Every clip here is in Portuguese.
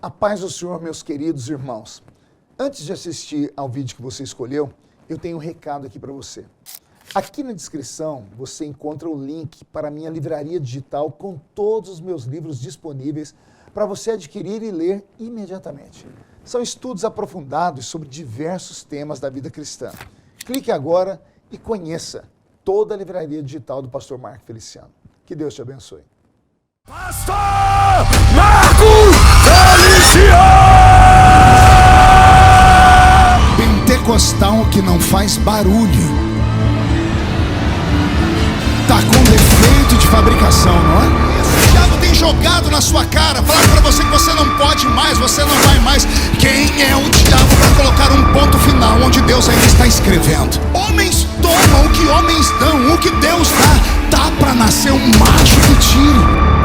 A paz do Senhor, meus queridos irmãos. Antes de assistir ao vídeo que você escolheu, eu tenho um recado aqui para você. Aqui na descrição você encontra o link para a minha livraria digital com todos os meus livros disponíveis para você adquirir e ler imediatamente. São estudos aprofundados sobre diversos temas da vida cristã. Clique agora e conheça toda a livraria digital do pastor Marco Feliciano. Que Deus te abençoe. Pastor Marcos Feliciano! Pentecostal que não faz barulho. Tá com defeito de fabricação, não é? O diabo tem jogado na sua cara, falando pra você que você não pode mais, você não vai mais. Quem é o diabo para colocar um ponto final onde Deus ainda está escrevendo? Homens tomam o que homens dão, o que Deus dá. Dá pra nascer um macho que tire.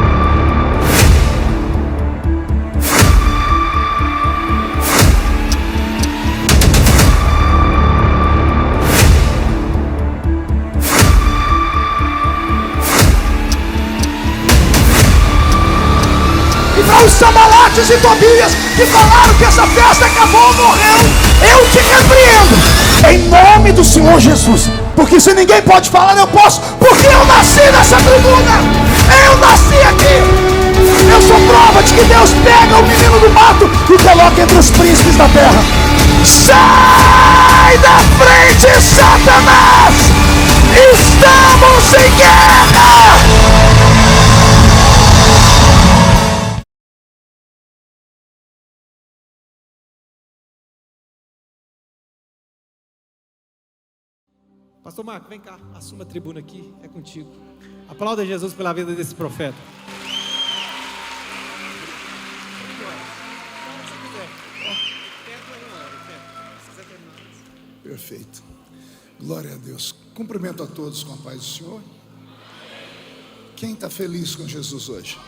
Os Samalates e Tobias que falaram que essa festa acabou, morreu, eu te repreendo em nome do Senhor Jesus, porque se ninguém pode falar, eu posso, porque eu nasci nessa tribuna, eu nasci aqui, eu sou prova de que Deus pega o menino do mato e coloca entre os príncipes da terra. Sai da frente, Satanás, estamos em guerra. Pastor Marco, vem cá, assuma a tribuna aqui, é contigo. Aplauda Jesus pela vida desse profeta. Perfeito. Glória a Deus. Cumprimento a todos com a paz do Senhor. Quem está feliz com Jesus hoje?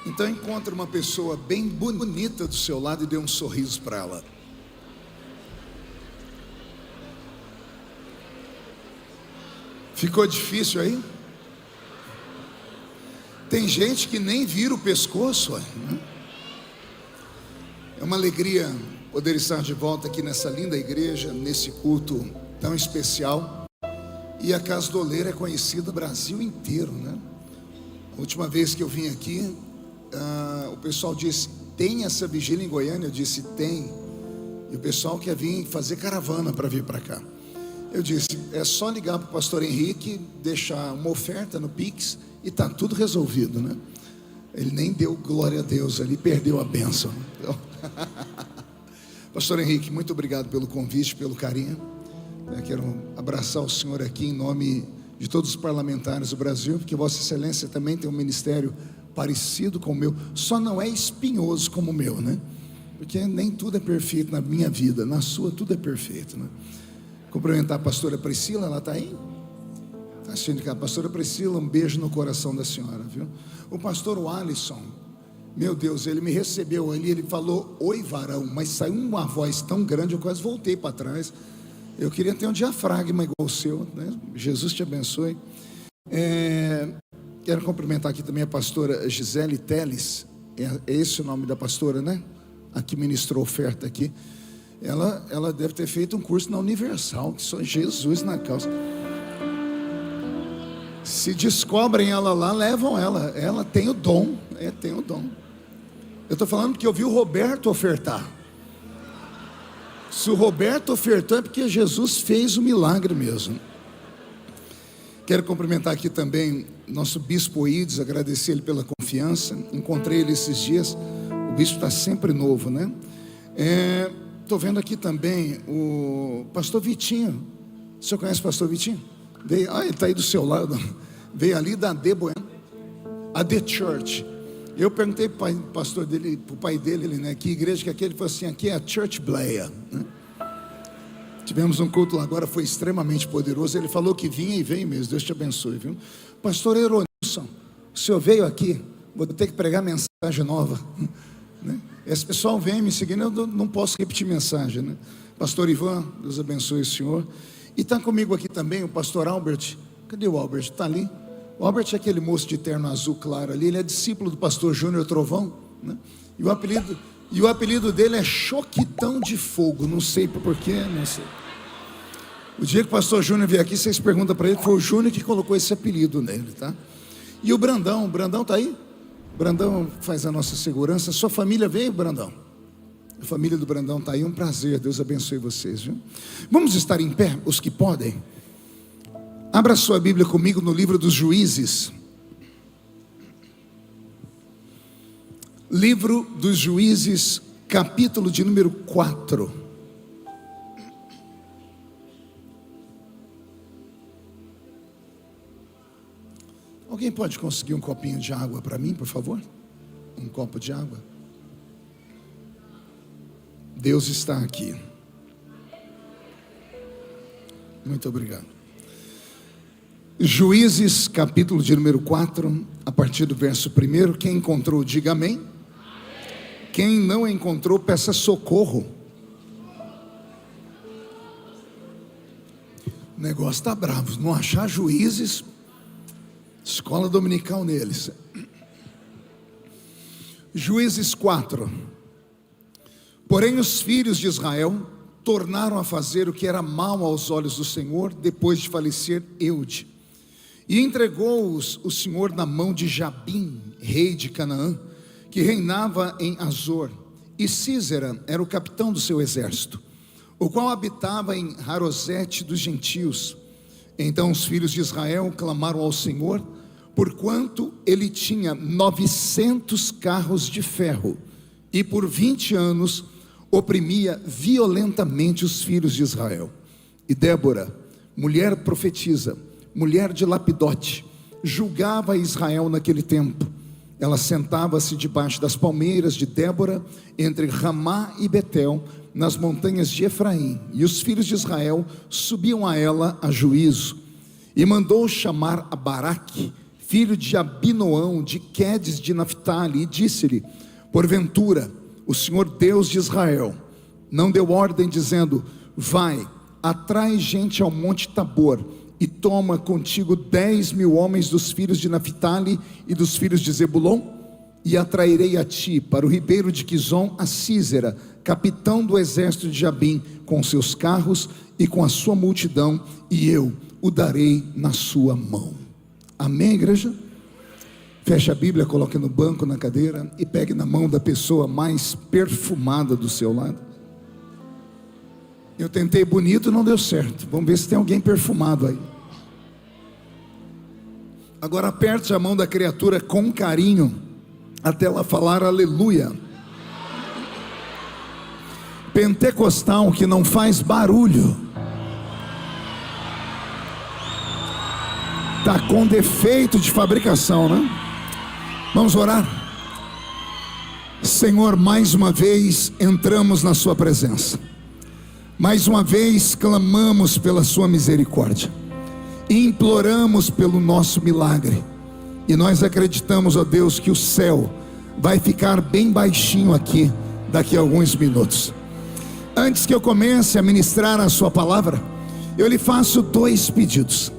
Então encontre uma pessoa bem bonita do seu lado e dê um sorriso para ela. Ficou difícil aí? Tem gente que nem vira o pescoço, né? É uma alegria poder estar de volta aqui nessa linda igreja, nesse culto tão especial. E a Casa do Oleiro é conhecida no Brasil inteiro, né? A última vez que eu vim aqui, o pessoal disse: tem essa vigília em Goiânia? Eu disse: tem. E o pessoal quer vir fazer caravana para vir para cá. Eu disse: é só ligar para o pastor Henrique, deixar uma oferta no Pix e está tudo resolvido, né? Ele nem deu glória a Deus ali, perdeu a bênção. Então, pastor Henrique, muito obrigado pelo convite, pelo carinho. Eu quero abraçar o senhor aqui em nome de todos os parlamentares do Brasil, porque Vossa Excelência também tem um ministério parecido com o meu, só não é espinhoso como o meu, né? Porque nem tudo é perfeito na minha vida, na sua tudo é perfeito, né? Cumprimentar a pastora Priscila, ela está aí? Está assistindo cá. Pastora Priscila, um beijo no coração da senhora, viu? O pastor Alisson, meu Deus, ele me recebeu ali, ele falou: oi varão, mas saiu uma voz tão grande, eu quase voltei para trás. Eu queria ter um diafragma igual o seu, né? Jesus te abençoe. Quero cumprimentar aqui também a pastora Gisele Teles, é esse o nome da pastora, né? A que ministrou oferta aqui. Ela deve ter feito um curso na Universal, que só Jesus na causa. Se descobrem ela lá, levam ela. Ela tem o dom, tem o dom. Eu estou falando que eu vi o Roberto ofertar. Se o Roberto ofertou é porque Jesus fez o milagre mesmo. Quero cumprimentar aqui também nosso bispo Oídes, agradecer ele pela confiança. Encontrei ele esses dias. O bispo está sempre novo, né? Estou vendo aqui também o pastor Vitinho. O senhor conhece o pastor Vitinho? Veio, ele está aí do seu lado. Veio ali da AD Bueno, AD Church. Eu perguntei para o pastor dele, para o pai dele, né, que igreja que é aquele? Ele falou assim: aqui é a Church Blaia, né? Tivemos um culto lá agora, foi extremamente poderoso. Ele falou que vinha e vem mesmo. Deus te abençoe, viu? Pastor Eronilson, o senhor veio aqui, vou ter que pregar mensagem nova, né? Esse pessoal vem me seguindo, eu não posso repetir mensagem, né? Pastor Ivan, Deus abençoe o senhor. E está comigo aqui também o pastor Albert. Cadê o Albert? Está ali. O Albert é aquele moço de terno azul claro ali. Ele é discípulo do pastor Júnior Trovão, né? E o apelido dele é Choquitão de Fogo. Não sei porquê, não sei. O dia que o pastor Júnior vier aqui, vocês perguntam para ele, foi o Júnior que colocou esse apelido nele, tá? E o Brandão tá aí? Brandão faz a nossa segurança. Sua família veio, Brandão? A família do Brandão tá aí, um prazer, Deus abençoe vocês, viu? Vamos estar em pé, os que podem. Abra sua Bíblia comigo no livro dos Juízes. Livro dos Juízes, capítulo de número 4. Alguém pode conseguir um copinho de água para mim, por favor? Um copo de água. Deus está aqui. Muito obrigado. Juízes, capítulo de número 4, a partir do verso 1. Quem encontrou, diga amém. Amém. Quem não encontrou, peça socorro. O negócio está bravo. Não achar Juízes, escola dominical neles. Juízes 4. Porém os filhos de Israel tornaram a fazer o que era mal aos olhos do Senhor, depois de falecer Eude. E entregou-os o Senhor na mão de Jabim, rei de Canaã, que reinava em Azor. E Sísera era o capitão do seu exército, o qual habitava em Harosete dos gentios. Então os filhos de Israel clamaram ao Senhor, porquanto ele tinha 900 carros de ferro, e por 20 anos oprimia violentamente os filhos de Israel. E Débora, mulher profetisa, mulher de Lapidote, julgava Israel naquele tempo. Ela sentava-se debaixo das palmeiras de Débora, entre Ramá e Betel, nas montanhas de Efraim, e os filhos de Israel subiam a ela a juízo. E mandou chamar a Baraque, filho de Abinoão, de Quedes de Naphtali, e disse-lhe: porventura o Senhor Deus de Israel não deu ordem dizendo: vai, atrai gente ao monte Tabor, e toma contigo 10.000 homens dos filhos de Naphtali e dos filhos de Zebulon? E atrairei a ti, para o ribeiro de Quizon, a Sísera, capitão do exército de Jabim, com seus carros e com a sua multidão, e eu o darei na sua mão. Amém, igreja? Feche a Bíblia, coloque no banco, na cadeira, e pegue na mão da pessoa mais perfumada do seu lado. Eu tentei bonito, não deu certo. Vamos ver se tem alguém perfumado aí. Agora aperte a mão da criatura com carinho, até ela falar aleluia. Pentecostal que não faz barulho, está com defeito de fabricação, né? Vamos orar. Senhor, mais uma vez entramos na sua presença. Mais uma vez clamamos pela sua misericórdia, imploramos pelo nosso milagre, e nós acreditamos, ó Deus, que o céu vai ficar bem baixinho aqui daqui a alguns minutos. Antes que eu comece a ministrar a sua palavra, eu lhe faço 2 pedidos.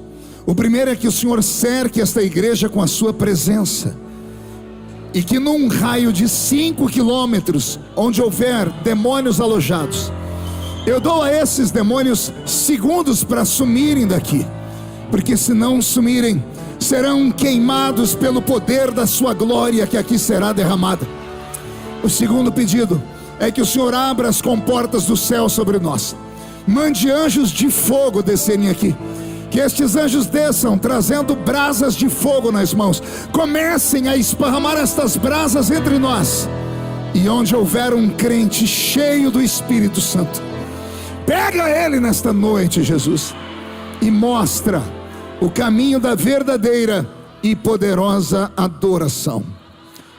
O primeiro é que o Senhor cerque esta igreja com a sua presença, e que num raio de 5 quilômetros, onde houver demônios alojados, eu dou a esses demônios segundos para sumirem daqui, porque se não sumirem, serão queimados pelo poder da sua glória que aqui será derramada. O segundo pedido é que o Senhor abra as comportas do céu sobre nós, mande anjos de fogo descerem aqui, que estes anjos desçam trazendo brasas de fogo nas mãos, comecem a esparramar estas brasas entre nós, e onde houver um crente cheio do Espírito Santo, pega ele nesta noite, Jesus, e mostra o caminho da verdadeira e poderosa adoração.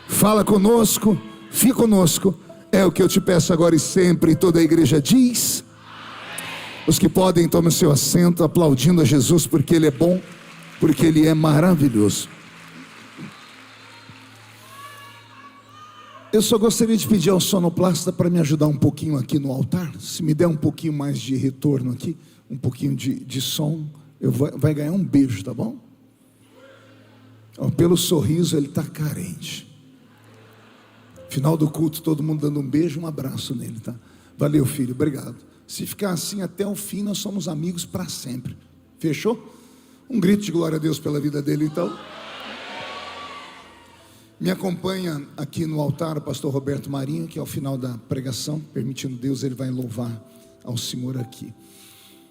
Fala conosco, fica conosco, é o que eu te peço agora e sempre. E toda a igreja diz. Os que podem, tomem o seu assento, aplaudindo a Jesus, porque Ele é bom, porque Ele é maravilhoso. Eu só gostaria de pedir ao sonoplasta para me ajudar um pouquinho aqui no altar. Se me der um pouquinho mais de retorno aqui, um pouquinho de som, vai ganhar um beijo, tá bom? Pelo sorriso ele está carente. Final do culto, todo mundo dando um beijo, um abraço nele, tá? Valeu, filho, obrigado. Se ficar assim até o fim, nós somos amigos para sempre. Fechou? Um grito de glória a Deus pela vida dele, então. Me acompanha aqui no altar o pastor Roberto Marinho, que ao final da pregação, permitindo Deus, ele vai louvar ao Senhor aqui.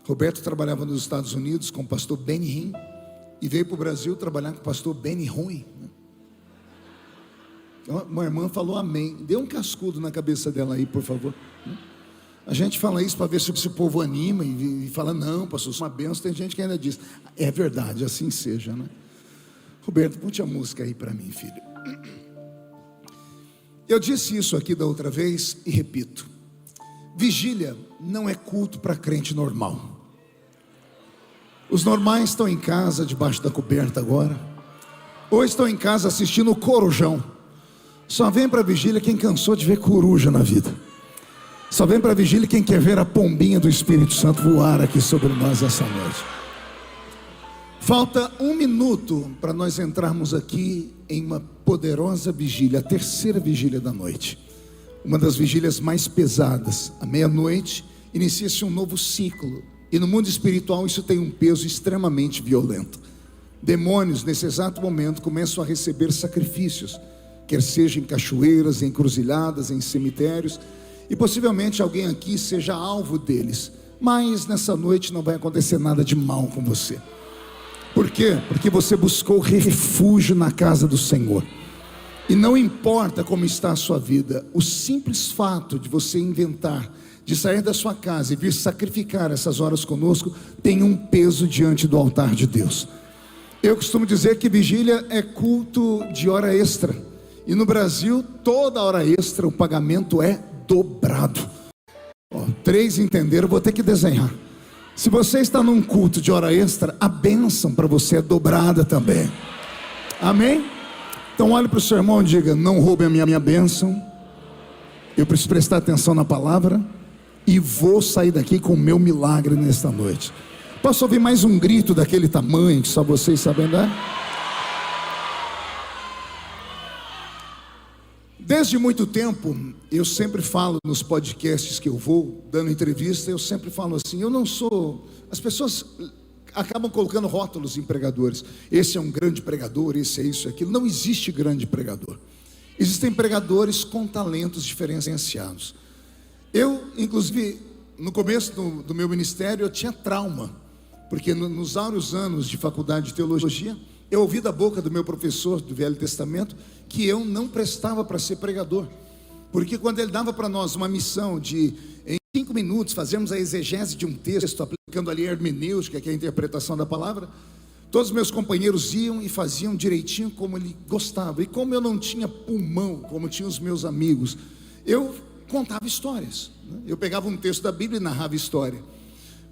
Roberto trabalhava nos Estados Unidos com o pastor Benny Hinn e veio para o Brasil trabalhar com o pastor Benny Ruim. Uma irmã falou amém. Dê um cascudo na cabeça dela aí, por favor. A gente fala isso para ver se o povo anima e fala, não, pastor, isso é uma benção. Tem gente que ainda diz, é verdade, assim seja, né? Roberto, ponte a música aí para mim, filho. Eu disse isso aqui da outra vez e repito: vigília não é culto para crente normal. Os normais estão em casa debaixo da coberta agora, ou estão em casa assistindo o Corujão. Só vem para a vigília quem cansou de ver coruja na vida. Só vem para a vigília quem quer ver a pombinha do Espírito Santo voar aqui sobre nós essa noite. Falta 1 minuto para nós entrarmos aqui em uma poderosa vigília, a terceira vigília da noite. Uma das vigílias mais pesadas. À meia-noite inicia-se um novo ciclo. E no mundo espiritual isso tem um peso extremamente violento. Demônios nesse exato momento começam a receber sacrifícios, quer seja em cachoeiras, em encruzilhadas, em cemitérios. E possivelmente alguém aqui seja alvo deles. Mas nessa noite não vai acontecer nada de mal com você. Por quê? Porque você buscou refúgio na casa do Senhor. E não importa como está a sua vida, o simples fato de você inventar, de sair da sua casa e vir sacrificar essas horas conosco, tem um peso diante do altar de Deus. Eu costumo dizer que vigília é culto de hora extra. E no Brasil, toda hora extra, o pagamento é dobrado. 3 entenderam, vou ter que desenhar. Se você está num culto de hora extra, a bênção para você é dobrada também. Amém? Então olhe para o seu irmão e diga: não roube a minha bênção. Eu preciso prestar atenção na palavra e vou sair daqui com o meu milagre nesta noite. Posso ouvir mais um grito daquele tamanho que só vocês sabem dar? Desde muito tempo, eu sempre falo nos podcasts que eu vou, dando entrevista, eu sempre falo assim, eu não sou... As pessoas acabam colocando rótulos em pregadores. Esse é um grande pregador, esse é isso e aquilo. Não existe grande pregador. Existem pregadores com talentos diferenciados. Eu, inclusive, no começo do meu ministério, eu tinha trauma. Porque nos áureos anos de faculdade de teologia, eu ouvi da boca do meu professor do Velho Testamento que eu não prestava para ser pregador. Porque quando ele dava para nós uma missão de, em 5 minutos, fazermos a exegese de um texto, aplicando ali a hermenêutica, que é a interpretação da palavra, todos os meus companheiros iam e faziam direitinho como ele gostava. E como eu não tinha pulmão, como tinham os meus amigos, eu contava histórias. Eu pegava um texto da Bíblia e narrava história.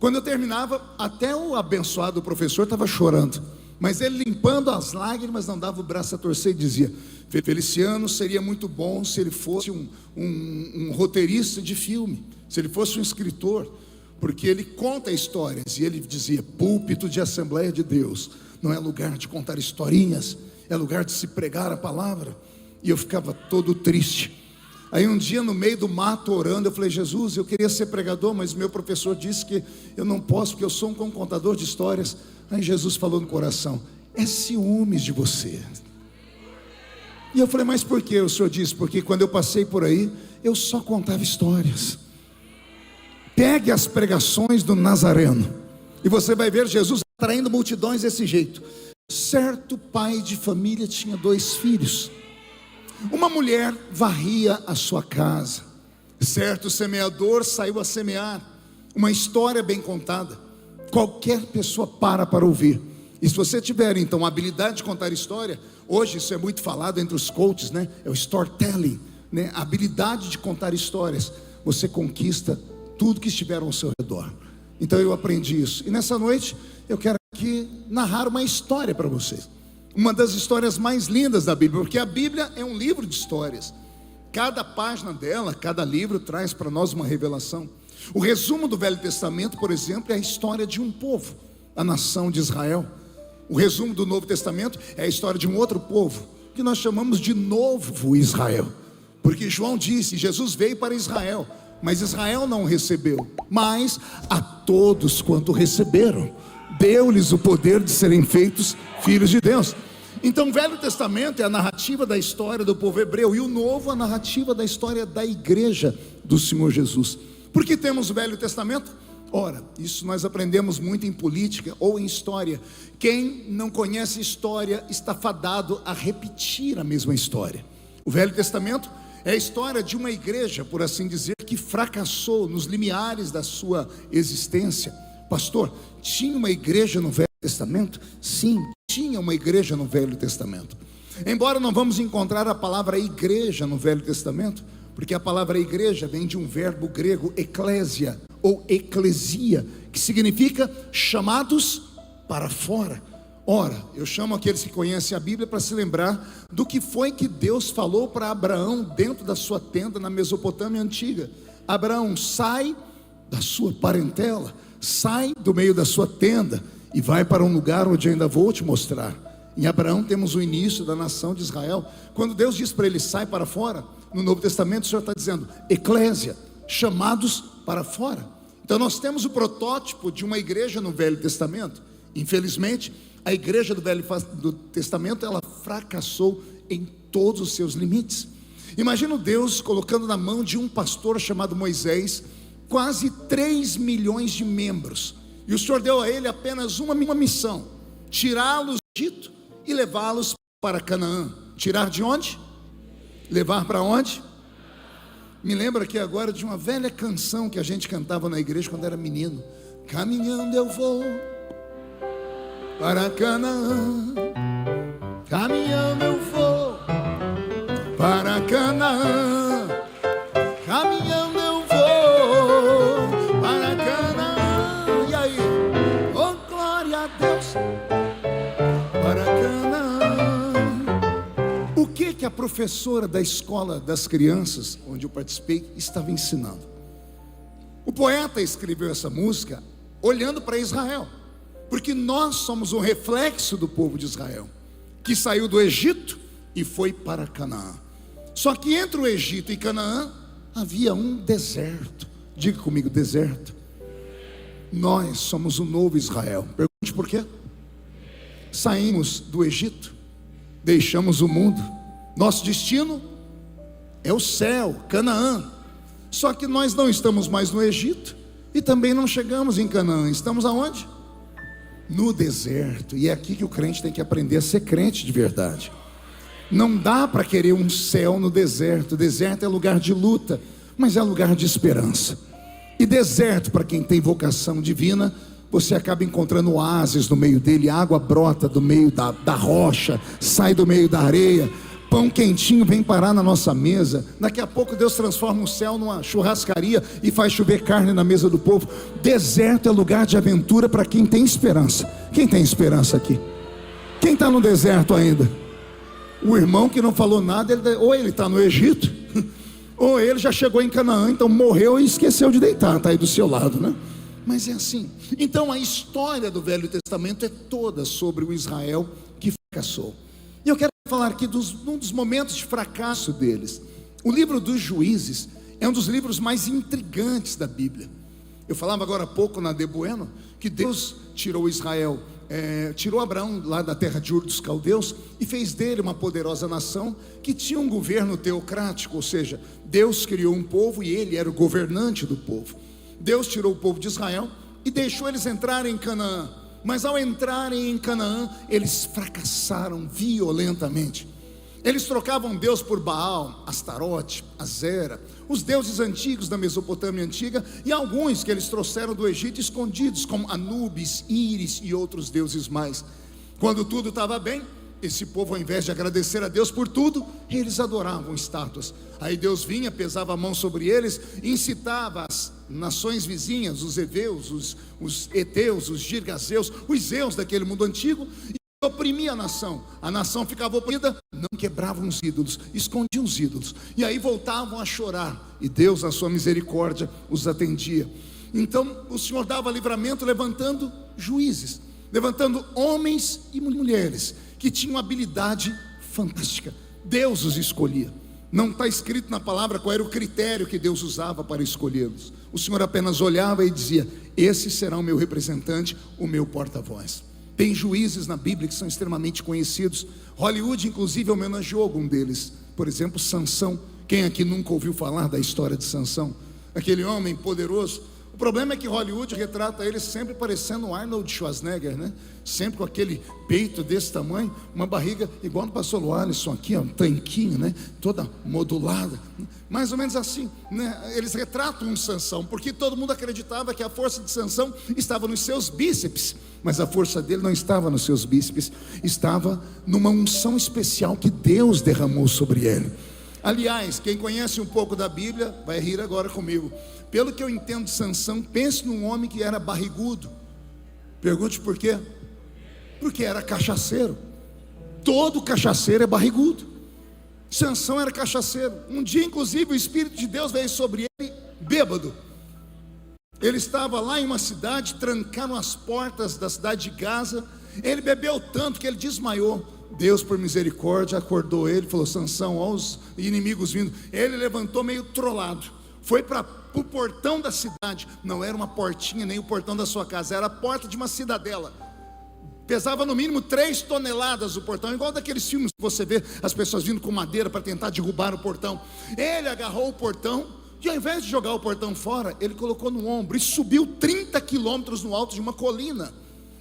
Quando eu terminava, até o abençoado professor estava chorando. Mas ele, limpando as lágrimas, não dava o braço a torcer e dizia: Feliciano seria muito bom se ele fosse um roteirista de filme, se ele fosse um escritor, porque ele conta histórias. E ele dizia: púlpito de Assembleia de Deus não é lugar de contar historinhas, é lugar de se pregar a palavra. E eu ficava todo triste. Aí um dia, no meio do mato, orando, eu falei: Jesus, eu queria ser pregador, mas meu professor disse que eu não posso, porque eu sou um contador de histórias. Aí Jesus falou no coração: é ciúmes de você. E eu falei: mas por quê? O Senhor disse: porque quando eu passei por aí, eu só contava histórias. Pegue as pregações do Nazareno e você vai ver Jesus atraindo multidões desse jeito. Certo pai de família tinha 2 filhos. Uma mulher varria a sua casa. Certo semeador saiu a semear. Uma história bem contada. Qualquer pessoa para ouvir. E se você tiver então a habilidade de contar história, hoje isso é muito falado entre os coaches, né? É o storytelling, né? A habilidade de contar histórias. Você conquista tudo que estiver ao seu redor. Então eu aprendi isso. E nessa noite eu quero aqui narrar uma história para vocês. Uma das histórias mais lindas da Bíblia, porque a Bíblia é um livro de histórias. Cada página dela, cada livro traz para nós uma revelação. O resumo do Velho Testamento, por exemplo, é a história de um povo, a nação de Israel. O resumo do Novo Testamento é a história de um outro povo, que nós chamamos de Novo Israel. Porque João disse, Jesus veio para Israel, mas Israel não o recebeu. Mas a todos quanto receberam, deu-lhes o poder de serem feitos filhos de Deus. Então o Velho Testamento é a narrativa da história do povo hebreu, e o Novo a narrativa da história da igreja do Senhor Jesus. Por que temos o Velho Testamento? Ora, isso nós aprendemos muito em política ou em história. Quem não conhece história está fadado a repetir a mesma história. O Velho Testamento é a história de uma igreja, por assim dizer, que fracassou nos limiares da sua existência. Pastor, tinha uma igreja no Velho Testamento? Sim, tinha uma igreja no Velho Testamento. Embora não vamos encontrar a palavra igreja no Velho Testamento, porque a palavra igreja vem de um verbo grego, eclésia, ou eclesia, que significa chamados para fora. Ora, eu chamo aqueles que conhecem a Bíblia para se lembrar do que foi que Deus falou para Abraão dentro da sua tenda na Mesopotâmia antiga. Abraão, sai da sua parentela, sai do meio da sua tenda e vai para um lugar onde eu ainda vou te mostrar. Em Abraão temos o início da nação de Israel. Quando Deus diz para ele, sai para fora, no Novo Testamento o Senhor está dizendo, eclésia, chamados para fora. Então nós temos o protótipo de uma igreja no Velho Testamento. Infelizmente, a igreja do Velho Testamento, ela fracassou em todos os seus limites. Imagina Deus colocando na mão de um pastor chamado Moisés, quase 3 milhões de membros. E o Senhor deu a ele apenas uma missão, tirá-los do Egito e levá-los para Canaã. Tirar de onde? Levar para onde? Me lembro aqui agora de uma velha canção que a gente cantava na igreja quando era menino. Caminhando eu vou para Canaã, caminhando eu vou para Canaã, caminhando eu vou para Canaã. E aí? Oh, glória a Deus, para Canaã. O que a professora da escola das crianças, onde eu participei, estava ensinando? O poeta escreveu essa música olhando para Israel, porque nós somos um reflexo do povo de Israel, que saiu do Egito e foi para Canaã. Só que entre o Egito e Canaã havia um deserto. Diga comigo, deserto. Nós somos o novo Israel. Pergunte por quê? Saímos do Egito, deixamos o mundo. Nosso destino é o céu, Canaã. Só que nós não estamos mais no Egito e também não chegamos em Canaã. Estamos aonde? No deserto. E é aqui que o crente tem que aprender a ser crente de verdade. Não dá para querer um céu no deserto. O deserto é lugar de luta, mas é lugar de esperança. E deserto, para quem tem vocação divina, você acaba encontrando oásis no meio dele. Água brota do meio da rocha, sai do meio da areia. Pão quentinho vem parar na nossa mesa. Daqui a pouco Deus transforma o céu numa churrascaria e faz chover carne na mesa do povo. Deserto é lugar de aventura para quem tem esperança. Quem tem esperança aqui? Quem está no deserto ainda? O irmão que não falou nada, ou ele está no Egito, ou ele já chegou em Canaã, então morreu e esqueceu de deitar, está aí do seu lado, né? Mas é assim. Então a história do Velho Testamento é toda sobre o Israel que fracassou. E eu quero falar aqui de um dos momentos de fracasso deles. O livro dos Juízes é um dos livros mais intrigantes da Bíblia. Eu falava agora há pouco na De Bueno que Deus tirou Israel, tirou Abraão lá da terra de Ur dos Caldeus e fez dele uma poderosa nação que tinha um governo teocrático, ou seja, Deus criou um povo e ele era o governante do povo. Deus tirou o povo de Israel e deixou eles entrarem em Canaã. Mas ao entrarem em Canaã, eles fracassaram violentamente. Eles trocavam Deus por Baal, Astarote, Azera, os deuses antigos da Mesopotâmia antiga, e alguns que eles trouxeram do Egito escondidos, como Anubis, Íris e outros deuses mais. Quando tudo estava bem, esse povo, ao invés de agradecer a Deus por tudo, eles adoravam estátuas. Aí Deus vinha, pesava a mão sobre eles, incitava as nações vizinhas, os heveus, os heteus, os girgazeus, os zeus daquele mundo antigo, e oprimia a nação. A nação ficava oprimida, não quebravam os ídolos, escondiam os ídolos, e aí voltavam a chorar, e Deus, na sua misericórdia, os atendia. Então o Senhor dava livramento levantando juízes, levantando homens e mulheres que tinham habilidade fantástica. Deus os escolhia. Não está escrito na palavra qual era o critério que Deus usava para escolhê-los. O Senhor apenas olhava e dizia: esse será o meu representante, o meu porta-voz. Tem juízes na Bíblia que são extremamente conhecidos. Hollywood inclusive homenageou algum deles. Por exemplo, Sansão. Quem aqui nunca ouviu falar da história de Sansão? Aquele homem poderoso. O problema é que Hollywood retrata ele sempre parecendo um Arnold Schwarzenegger, né? Sempre com aquele peito desse tamanho, uma barriga igual no pastor Alisson aqui, ó, um tanquinho, né? Toda modulada, mais ou menos assim, né? Eles retratam um Sansão, porque todo mundo acreditava que a força de Sansão estava nos seus bíceps, mas a força dele não estava nos seus bíceps, estava numa unção especial que Deus derramou sobre ele. Aliás, quem conhece um pouco da Bíblia vai rir agora comigo. Pelo que eu entendo de Sansão, pense num homem que era barrigudo. Pergunte por quê? Porque era cachaceiro. Todo cachaceiro é barrigudo. Sansão era cachaceiro. Um dia, inclusive, o Espírito de Deus veio sobre ele bêbado. Ele estava lá em uma cidade, trancaram as portas da cidade de Gaza. Ele bebeu tanto que ele desmaiou. Deus, por misericórdia, acordou ele, falou: Sansão, olha os inimigos vindo. Ele levantou meio trollado, foi para o portão da cidade. Não era uma portinha, nem o portão da sua casa, era a porta de uma cidadela. Pesava no mínimo 3 toneladas o portão, igual daqueles filmes que você vê as pessoas vindo com madeira para tentar derrubar o portão. Ele agarrou o portão e, ao invés de jogar o portão fora, ele colocou no ombro e subiu 30 quilômetros no alto de uma colina.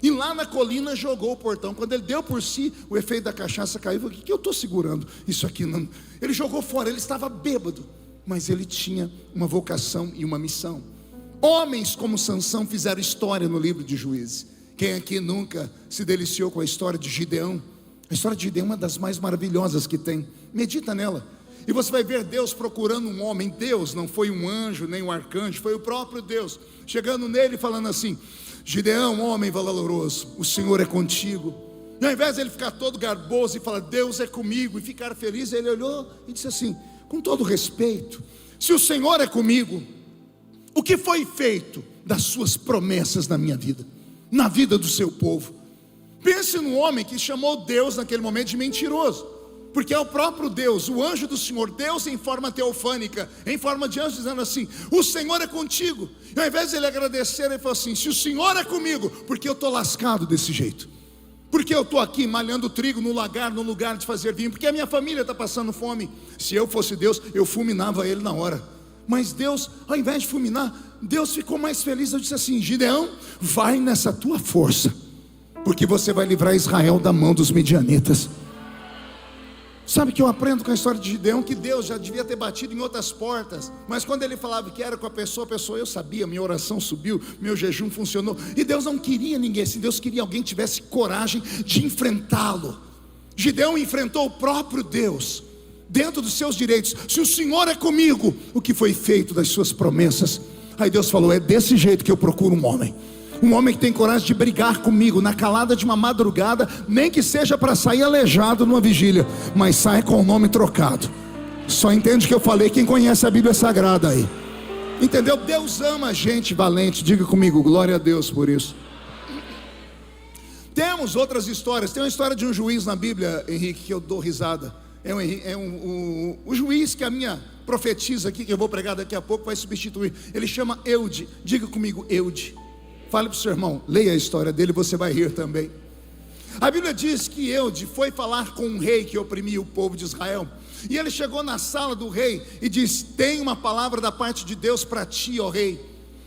E lá na colina jogou o portão. Quando ele deu por si, o efeito da cachaça caiu. O que eu estou segurando? Isso aqui não. Ele jogou fora, ele estava bêbado, mas ele tinha uma vocação e uma missão. Homens como Sansão fizeram história no livro de Juízes. Quem aqui nunca se deliciou com a história de Gideão? A história de Gideão é uma das mais maravilhosas que tem. Medita nela. E você vai ver Deus procurando um homem. Deus não foi um anjo, nem um arcanjo, foi o próprio Deus, chegando nele e falando assim: Gideão, homem valoroso, o Senhor é contigo. E ao invés de ele ficar todo garboso e falar: Deus é comigo, e ficar feliz, ele olhou e disse assim, com todo respeito: se o Senhor é comigo, o que foi feito das suas promessas na minha vida, na vida do seu povo? Pense num homem que chamou Deus naquele momento de mentiroso, porque é o próprio Deus, o anjo do Senhor, Deus em forma teofânica, em forma de anjo, dizendo assim: o Senhor é contigo. E ao invés de ele agradecer, ele falou assim: se o Senhor é comigo, porque eu estou lascado desse jeito, porque eu estou aqui malhando trigo no lagar, no lugar de fazer vinho, porque a minha família está passando fome. Se eu fosse Deus, eu fulminava ele na hora. Mas Deus, ao invés de fulminar, Deus ficou mais feliz. Eu disse assim: Gideão, vai nessa tua força, porque você vai livrar Israel da mão dos midianitas. Sabe que eu aprendo com a história de Gideão? Que Deus já devia ter batido em outras portas, mas quando ele falava que era com a pessoa, eu sabia, minha oração subiu, meu jejum funcionou. E Deus não queria ninguém assim, Deus queria alguém que tivesse coragem de enfrentá-lo. Gideão enfrentou o próprio Deus, dentro dos seus direitos. Se o Senhor é comigo, o que foi feito das suas promessas? Aí Deus falou: é desse jeito que eu procuro um homem que tem coragem de brigar comigo na calada de uma madrugada, nem que seja para sair aleijado numa vigília, mas sai com o nome trocado. Só entende o que eu falei quem conhece a Bíblia Sagrada aí. Entendeu? Deus ama gente valente. Diga comigo, glória a Deus por isso. Temos outras histórias. Tem uma história de um juiz na Bíblia, Henrique, que eu dou risada. O juiz que a minha profetisa aqui, que eu vou pregar daqui a pouco, vai substituir. Ele chama Eude. Diga comigo, Eude. Fale para o seu irmão, leia a história dele, você vai rir também. A Bíblia diz que Eude foi falar com um rei que oprimia o povo de Israel. E ele chegou na sala do rei e disse: tem uma palavra da parte de Deus para ti, ó rei.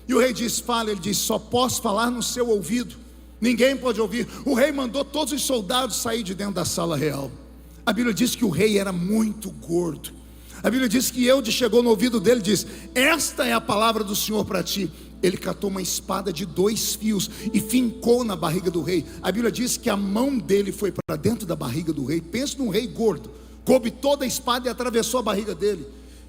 E o rei diz: fala. Ele diz: só posso falar no seu ouvido, ninguém pode ouvir. O rei mandou todos os soldados sair de dentro da sala real. A Bíblia diz que o rei era muito gordo. A Bíblia diz que Eude chegou no ouvido dele e disse: esta é a palavra do Senhor para ti. Ele catou uma espada de 2 fios e fincou na barriga do rei. A Bíblia diz que a mão dele foi para dentro da barriga do rei. Pensa num rei gordo, coube toda a espada e atravessou a barriga dele.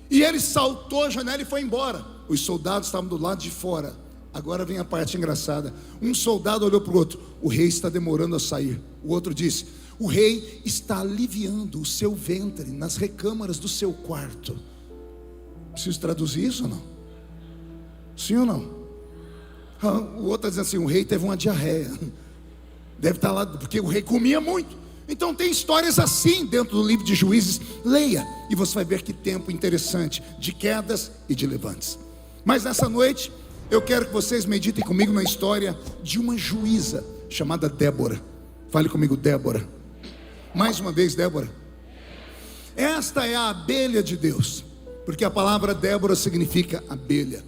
E ele saltou a janela e foi embora. Os soldados estavam do lado de fora. Agora vem a parte engraçada. Um soldado olhou para o outro: o rei está demorando a sair. O outro disse: o rei está aliviando o seu ventre nas recâmaras do seu quarto. Preciso traduzir isso ou não? Sim ou não? O outro está dizendo assim: o rei teve uma diarreia. Deve estar lá, porque o rei comia muito. Então tem histórias assim dentro do livro de Juízes. Leia e você vai ver que tempo interessante de quedas e de levantes. Mas nessa noite eu quero que vocês meditem comigo na história de uma juíza chamada Débora. Fale comigo, Débora. Mais uma vez, Débora. Esta é a abelha de Deus, porque a palavra Débora significa abelha.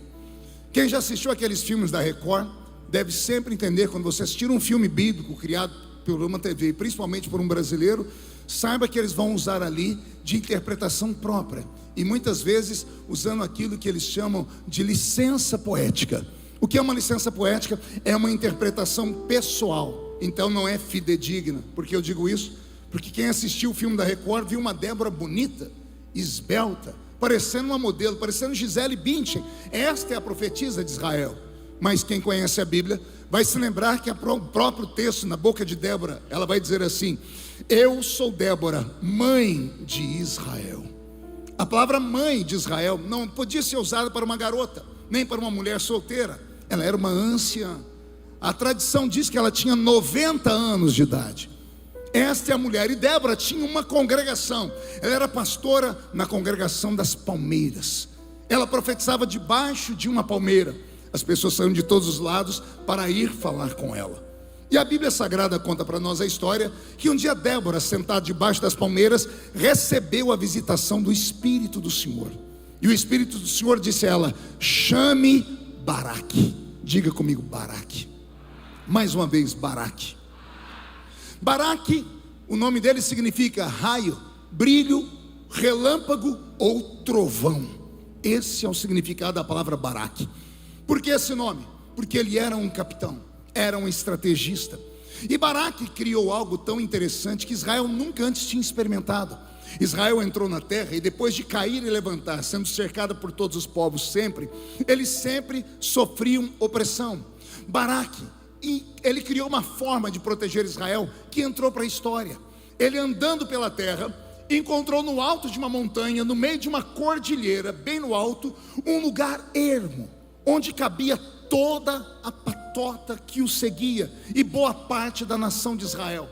Quem já assistiu aqueles filmes da Record deve sempre entender, quando você assistir um filme bíblico criado por uma TV, principalmente por um brasileiro, saiba que eles vão usar ali de interpretação própria, e muitas vezes usando aquilo que eles chamam de licença poética. O que é uma licença poética? É uma interpretação pessoal, então não é fidedigna. Por que eu digo isso? Porque quem assistiu o filme da Record viu uma Débora bonita, esbelta, parecendo uma modelo, parecendo Gisele Bündchen. Esta é a profetisa de Israel. Mas quem conhece a Bíblia vai se lembrar que o próprio texto, na boca de Débora, ela vai dizer assim: eu sou Débora, mãe de Israel. A palavra mãe de Israel não podia ser usada para uma garota, nem para uma mulher solteira. Ela era uma anciã. A tradição diz que ela tinha 90 anos de idade. Esta é a mulher. E Débora tinha uma congregação. Ela era pastora na congregação das palmeiras. Ela profetizava debaixo de uma palmeira. As pessoas saíam de todos os lados para ir falar com ela. E a Bíblia Sagrada conta para nós a história que um dia Débora, sentada debaixo das palmeiras, recebeu a visitação do Espírito do Senhor. E o Espírito do Senhor disse a ela: chame Baraque. Diga comigo, Baraque. Mais uma vez, Baraque. Baraque, o nome dele significa raio, brilho, relâmpago ou trovão. Esse é o significado da palavra Baraque. Por que esse nome? Porque ele era um capitão, era um estrategista. E Baraque criou algo tão interessante que Israel nunca antes tinha experimentado. Israel entrou na terra e depois de cair e levantar, sendo cercada por todos os povos sempre, eles sempre sofriam opressão. Baraque, e ele criou uma forma de proteger Israel que entrou para a história. Ele, andando pela terra, encontrou no alto de uma montanha, no meio de uma cordilheira, bem no alto, um lugar ermo, onde cabia toda a patota que o seguia e boa parte da nação de Israel.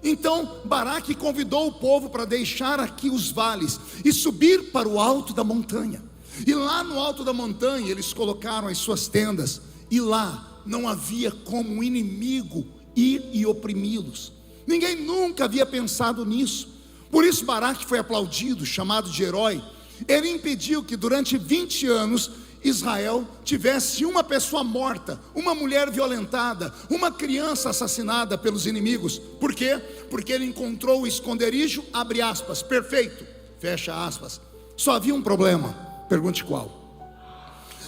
Então Baraque convidou o povo para deixar aqui os vales e subir para o alto da montanha. E lá no alto da montanha eles colocaram as suas tendas, e lá não havia como o inimigo ir e oprimi-los. Ninguém nunca havia pensado nisso. Por isso Baraque foi aplaudido, chamado de herói. Ele impediu que durante 20 anos Israel tivesse uma pessoa morta, uma mulher violentada, uma criança assassinada pelos inimigos. Por quê? Porque ele encontrou o esconderijo, abre aspas, perfeito, fecha aspas. Só havia um problema, pergunte qual.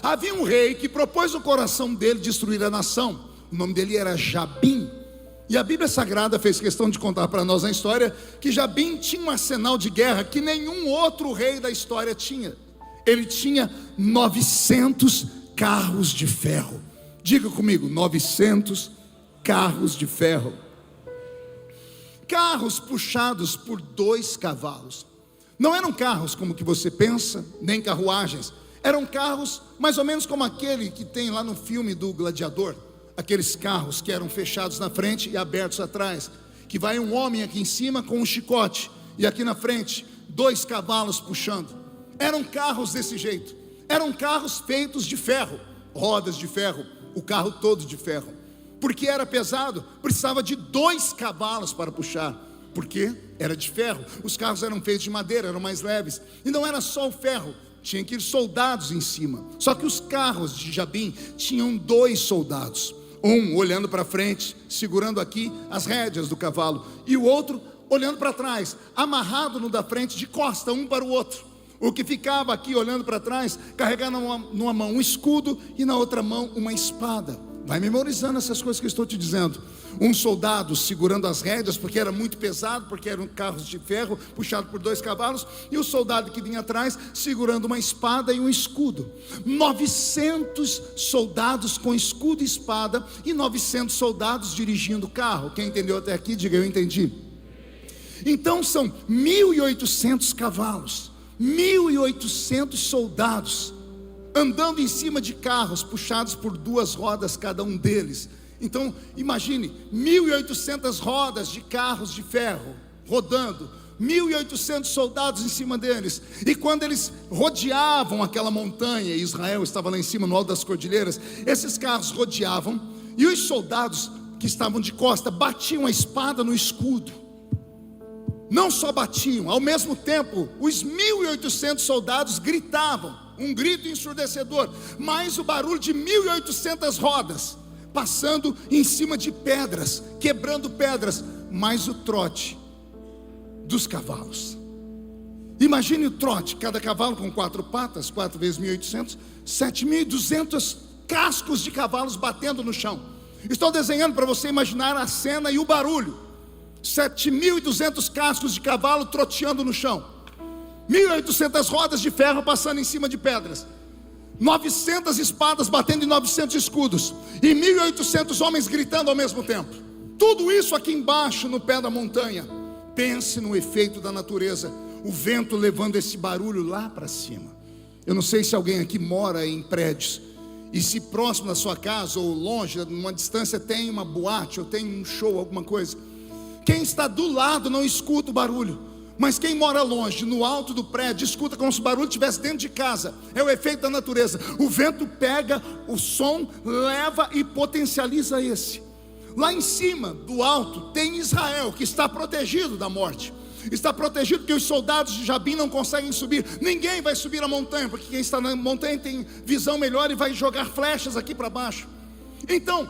Havia um rei que propôs no coração dele destruir a nação. O nome dele era Jabim. E a Bíblia Sagrada fez questão de contar para nós a história que Jabim tinha um arsenal de guerra que nenhum outro rei da história tinha. Ele tinha 900 carros de ferro. Diga comigo, 900 carros de ferro. Carros puxados por 2 cavalos. Não eram carros como que você pensa, nem carruagens. Eram carros mais ou menos como aquele que tem lá no filme do Gladiador. Aqueles carros que eram fechados na frente e abertos atrás, que vai um homem aqui em cima com um chicote, e aqui na frente 2 cavalos puxando. Eram carros desse jeito. Eram carros feitos de ferro, rodas de ferro, o carro todo de ferro. Porque era pesado, precisava de 2 cavalos para puxar. Porque era de ferro. Os carros eram feitos de madeira, eram mais leves. E não era só o ferro, tinha que ir soldados em cima. Só que os carros de Jabim tinham 2 soldados. Um olhando para frente, segurando aqui as rédeas do cavalo, e o outro olhando para trás, amarrado no da frente, de costa, um para o outro. O que ficava aqui olhando para trás, carregando numa mão um escudo e na outra mão uma espada. Vai memorizando essas coisas que eu estou te dizendo. Um soldado segurando as rédeas, porque era muito pesado, porque eram carros de ferro puxados por 2 cavalos, e o soldado que vinha atrás segurando uma espada e um escudo. 900 soldados com escudo e espada, e 900 soldados dirigindo o carro. Quem entendeu até aqui, diga eu entendi. Então são 1.800 cavalos, 1.800 soldados andando em cima de carros puxados por 2 rodas cada um deles. Então, imagine, 1.800 rodas de carros de ferro rodando, 1.800 soldados em cima deles. E quando eles rodeavam aquela montanha, Israel estava lá em cima, no alto das cordilheiras, esses carros rodeavam, e os soldados que estavam de costa batiam a espada no escudo. Não só batiam, ao mesmo tempo, os 1.800 soldados gritavam, um grito ensurdecedor, mais o barulho de 1.800 rodas passando em cima de pedras, quebrando pedras, mais o trote dos cavalos. Imagine o trote, cada cavalo com 4 patas, 4 vezes 1.800, 7.200 cascos de cavalos batendo no chão. Estou desenhando para você imaginar a cena e o barulho. 7.200 cascos de cavalo troteando no chão, 1.800 rodas de ferro passando em cima de pedras, 900 espadas batendo em 900 escudos, e 1.800 homens gritando ao mesmo tempo. Tudo isso aqui embaixo no pé da montanha. Pense no efeito da natureza, o vento levando esse barulho lá para cima. Eu não sei se alguém aqui mora em prédios, e se próximo da sua casa ou longe, numa distância, tem uma boate ou tem um show, alguma coisa. Quem está do lado não escuta o barulho, mas quem mora longe, no alto do prédio, escuta como se o barulho estivesse dentro de casa. É o efeito da natureza. O vento pega o som, leva e potencializa esse. Lá em cima do alto tem Israel, que está protegido da morte. Está protegido porque os soldados de Jabim não conseguem subir. Ninguém vai subir a montanha, porque quem está na montanha tem visão melhor e vai jogar flechas aqui para baixo. Então,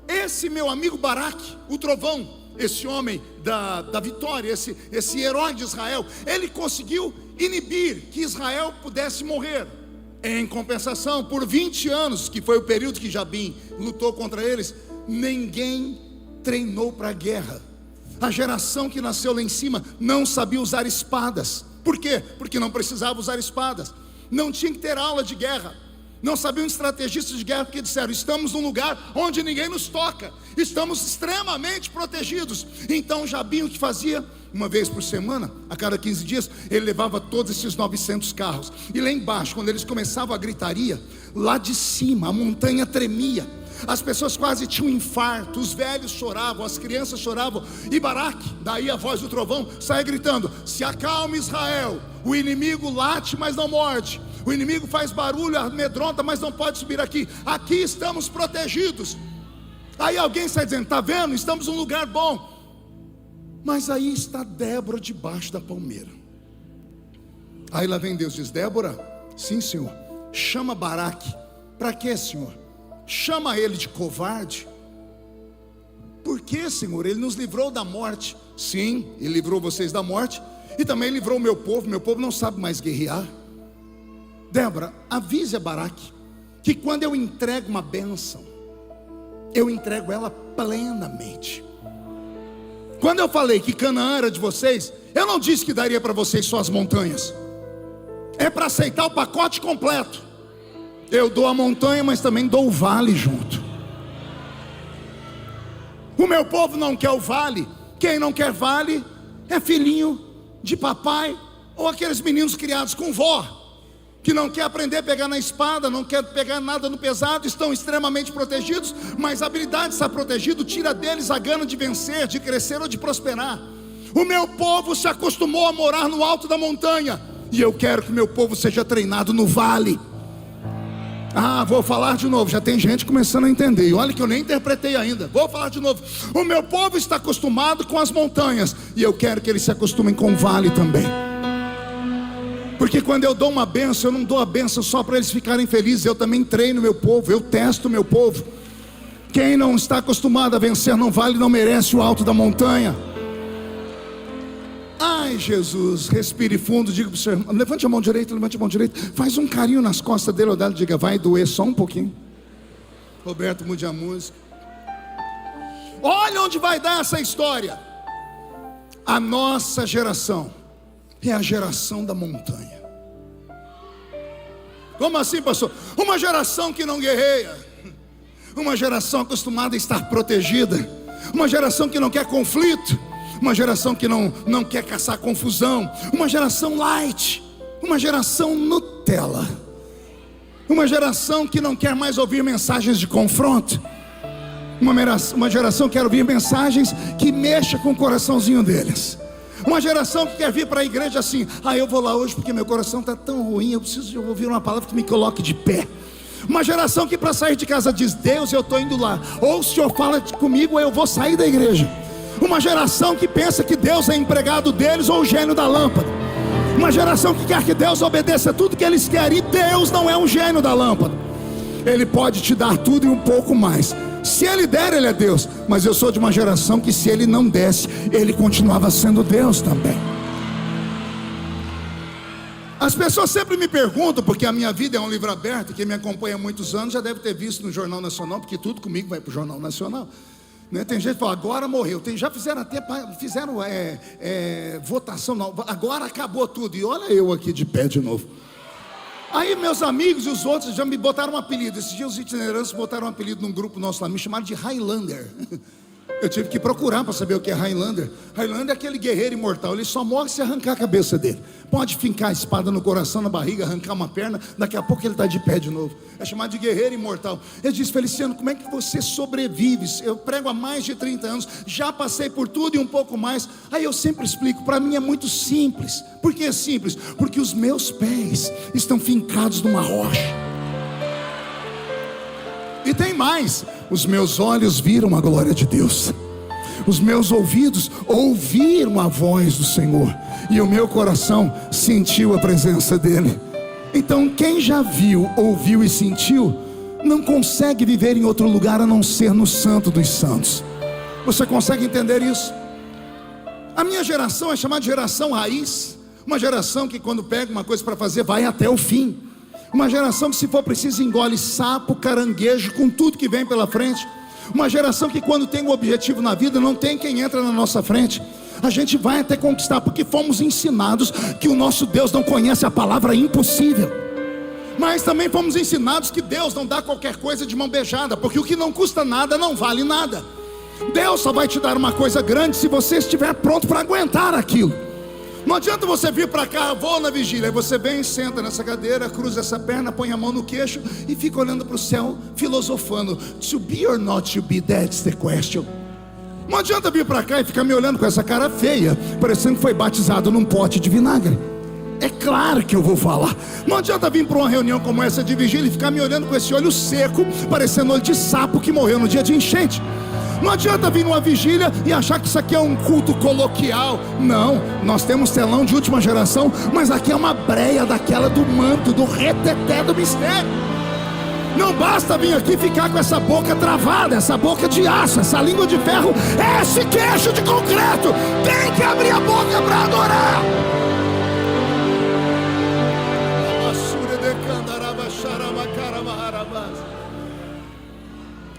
esse meu amigo Baraque, o trovão, esse homem da vitória, esse herói de Israel, ele conseguiu inibir que Israel pudesse morrer. Em compensação, por 20 anos, que foi o período que Jabim lutou contra eles, ninguém treinou para a guerra. A geração que nasceu lá em cima não sabia usar espadas. Por quê? Porque não precisava usar espadas, não tinha que ter aula de guerra, não sabiam estrategistas de guerra, porque disseram: estamos num lugar onde ninguém nos toca, estamos extremamente protegidos. Então Jabim, o que fazia? Uma vez por semana, a cada 15 dias, ele levava todos esses 900 carros. E lá embaixo, quando eles começavam a gritaria, lá de cima a montanha tremia, as pessoas quase tinham um infarto, os velhos choravam, as crianças choravam. E Baraque, daí a voz do trovão, saia gritando: se acalme Israel, o inimigo late, mas não morde, o inimigo faz barulho, amedronta, mas não pode subir aqui. Aqui estamos protegidos. Aí alguém sai dizendo: está vendo, estamos num lugar bom. Mas aí está Débora debaixo da palmeira. Aí lá vem Deus, diz: Débora, sim senhor, chama Baraque. Para quê, senhor? Chama ele de covarde. Por que, senhor? Ele nos livrou da morte. Sim, ele livrou vocês da morte, e também livrou o meu povo não sabe mais guerrear. Débora, avise a Baraque que quando eu entrego uma bênção, eu entrego ela plenamente. Quando eu falei que Canaã era de vocês, eu não disse que daria para vocês só as montanhas. É para aceitar o pacote completo. Eu dou a montanha, mas também dou o vale junto. O meu povo não quer o vale. Quem não quer vale é filhinho de papai, ou aqueles meninos criados com vó, que não quer aprender a pegar na espada, não quer pegar nada no pesado, estão extremamente protegidos, mas a habilidade de estar protegido tira deles a gana de vencer, de crescer ou de prosperar. O meu povo se acostumou a morar no alto da montanha, e eu quero que o meu povo seja treinado no vale. Vou falar de novo, já tem gente começando a entender, e olha que eu nem interpretei ainda. Vou falar de novo. O meu povo está acostumado com as montanhas, e eu quero que eles se acostumem com o vale também. Porque quando eu dou uma bênção, eu não dou a bênção só para eles ficarem felizes, eu também treino meu povo, eu testo meu povo. Quem não está acostumado a vencer no vale não merece o alto da montanha. Ai Jesus, respire fundo, diga para o seu irmão: levante a mão direita, faz um carinho nas costas dele, ou dela, diga: vai doer só um pouquinho. Roberto, mude a música. Olha onde vai dar essa história. A nossa geração é a geração da montanha. Como assim, pastor? Uma geração que não guerreia, uma geração acostumada a estar protegida, uma geração que não quer conflito, uma geração que não quer caçar confusão, uma geração light, uma geração Nutella, uma geração que não quer mais ouvir mensagens de confronto. Uma geração que quer ouvir mensagens que mexam com o coraçãozinho deles. Uma geração que quer vir para a igreja assim: eu vou lá hoje porque meu coração está tão ruim, eu preciso de ouvir uma palavra que me coloque de pé. Uma geração que para sair de casa diz: Deus, eu estou indo lá, ou o Senhor fala comigo, ou eu vou sair da igreja. Uma geração que pensa que Deus é empregado deles ou o gênio da lâmpada. Uma geração que quer que Deus obedeça tudo que eles querem, e Deus não é um gênio da lâmpada. Ele pode te dar tudo e um pouco mais. Se Ele der, Ele é Deus. Mas eu sou de uma geração que se Ele não desse, Ele continuava sendo Deus também. As pessoas sempre me perguntam, porque a minha vida é um livro aberto. Quem me acompanha há muitos anos já deve ter visto no Jornal Nacional, porque tudo comigo vai para o Jornal Nacional, né? Tem gente que fala: agora morreu. Já fizeram até votação, não, agora acabou tudo. E olha eu aqui de pé de novo. Aí meus amigos e os outros já me botaram um apelido. Esses dias os itinerantes botaram um apelido num grupo nosso lá, me chamaram de Highlander. Eu tive que procurar para saber o que é Highlander. Highlander é aquele guerreiro imortal. Ele só morre se arrancar a cabeça dele. Pode fincar a espada no coração, na barriga, arrancar uma perna, daqui a pouco ele está de pé de novo. É chamado de guerreiro imortal. Ele diz: Feliciano, como é que você sobrevive? Eu prego há mais de 30 anos, já passei por tudo e um pouco mais. Aí eu sempre explico: para mim é muito simples. Por que é simples? Porque os meus pés estão fincados numa rocha. E tem mais: os meus olhos viram a glória de Deus, os meus ouvidos ouviram a voz do Senhor, e o meu coração sentiu a presença dEle. Então quem já viu, ouviu e sentiu, não consegue viver em outro lugar a não ser no Santo dos Santos. Você consegue entender isso? A minha geração é chamada de geração raiz. Uma geração que quando pega uma coisa para fazer, vai até o fim. Uma geração que, se for preciso, engole sapo, caranguejo, com tudo que vem pela frente. Uma geração que, quando tem um objetivo na vida, não tem quem entra na nossa frente. A gente vai até conquistar, porque fomos ensinados que o nosso Deus não conhece a palavra impossível. Mas também fomos ensinados que Deus não dá qualquer coisa de mão beijada, porque o que não custa nada não vale nada. Deus só vai te dar uma coisa grande se você estiver pronto para aguentar aquilo. Não adianta você vir para cá: vou na vigília. Aí você vem, senta nessa cadeira, cruza essa perna, põe a mão no queixo e fica olhando para o céu, filosofando. To be or not to be, that's the question. Não adianta vir para cá e ficar me olhando com essa cara feia, parecendo que foi batizado num pote de vinagre. É claro que eu vou falar. Não adianta vir para uma reunião como essa de vigília e ficar me olhando com esse olho seco, parecendo olho de sapo que morreu no dia de enchente. Não adianta vir numa vigília e achar que isso aqui é um culto coloquial. Não, nós temos telão de última geração, mas aqui é uma breia daquela do manto, do reteté do mistério. Não basta vir aqui e ficar com essa boca travada, essa boca de aço, essa língua de ferro, esse queixo de concreto. Tem que abrir a boca para adorar.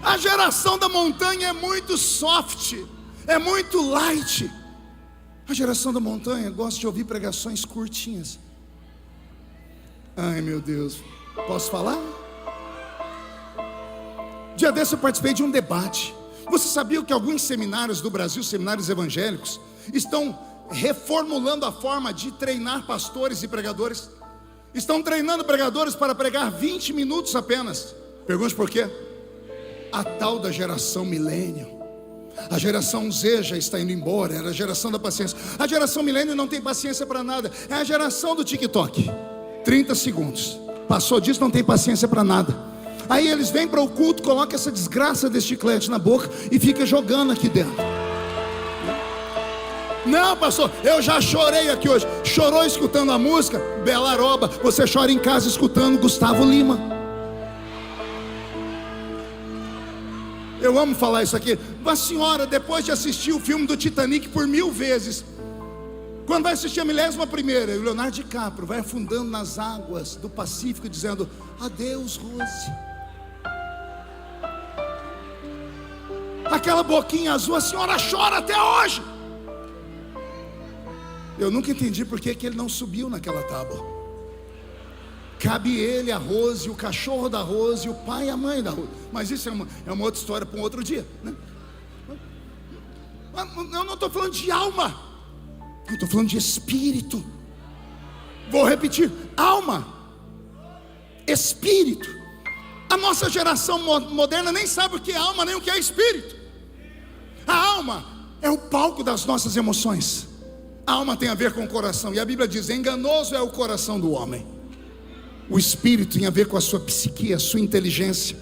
A geração da montanha é muito soft, é muito light. A geração da montanha gosta de ouvir pregações curtinhas. Ai meu Deus, posso falar? Dia desse eu participei de um debate. Você sabia que alguns seminários do Brasil, seminários evangélicos, estão reformulando a forma de treinar pastores e pregadores? Estão treinando pregadores para pregar 20 minutos apenas. Pergunte por quê? A tal da geração milênio. A geração Z já está indo embora. Era a geração da paciência. A geração milênio não tem paciência para nada. É a geração do TikTok. 30 segundos. Passou disso, não tem paciência para nada. Aí eles vêm para o culto, colocam essa desgraça desse chiclete na boca e fica jogando aqui dentro. Não, pastor, eu já chorei aqui hoje. Chorou escutando a música Belaroba. Você chora em casa escutando Gustavo Lima. Eu amo falar isso aqui. Uma senhora, depois de assistir o filme do Titanic por 1000 vezes, quando vai assistir a 11ª, o Leonardo DiCaprio vai afundando nas águas do Pacífico, dizendo: adeus, Rose. Aquela boquinha azul, a senhora chora até hoje. Eu nunca entendi por que ele não subiu naquela tábua. Cabe ele, a Rose, o cachorro da Rose, o pai e a mãe da Rose. Mas isso é uma outra história para um outro dia, né? Eu não estou falando de alma, eu estou falando de espírito. Vou repetir: alma, espírito. A nossa geração moderna nem sabe o que é alma, nem o que é espírito. A alma é o palco das nossas emoções. A alma tem a ver com o coração, e a Bíblia diz: enganoso é o coração do homem. O espírito tem a ver com a sua psique, a sua inteligência.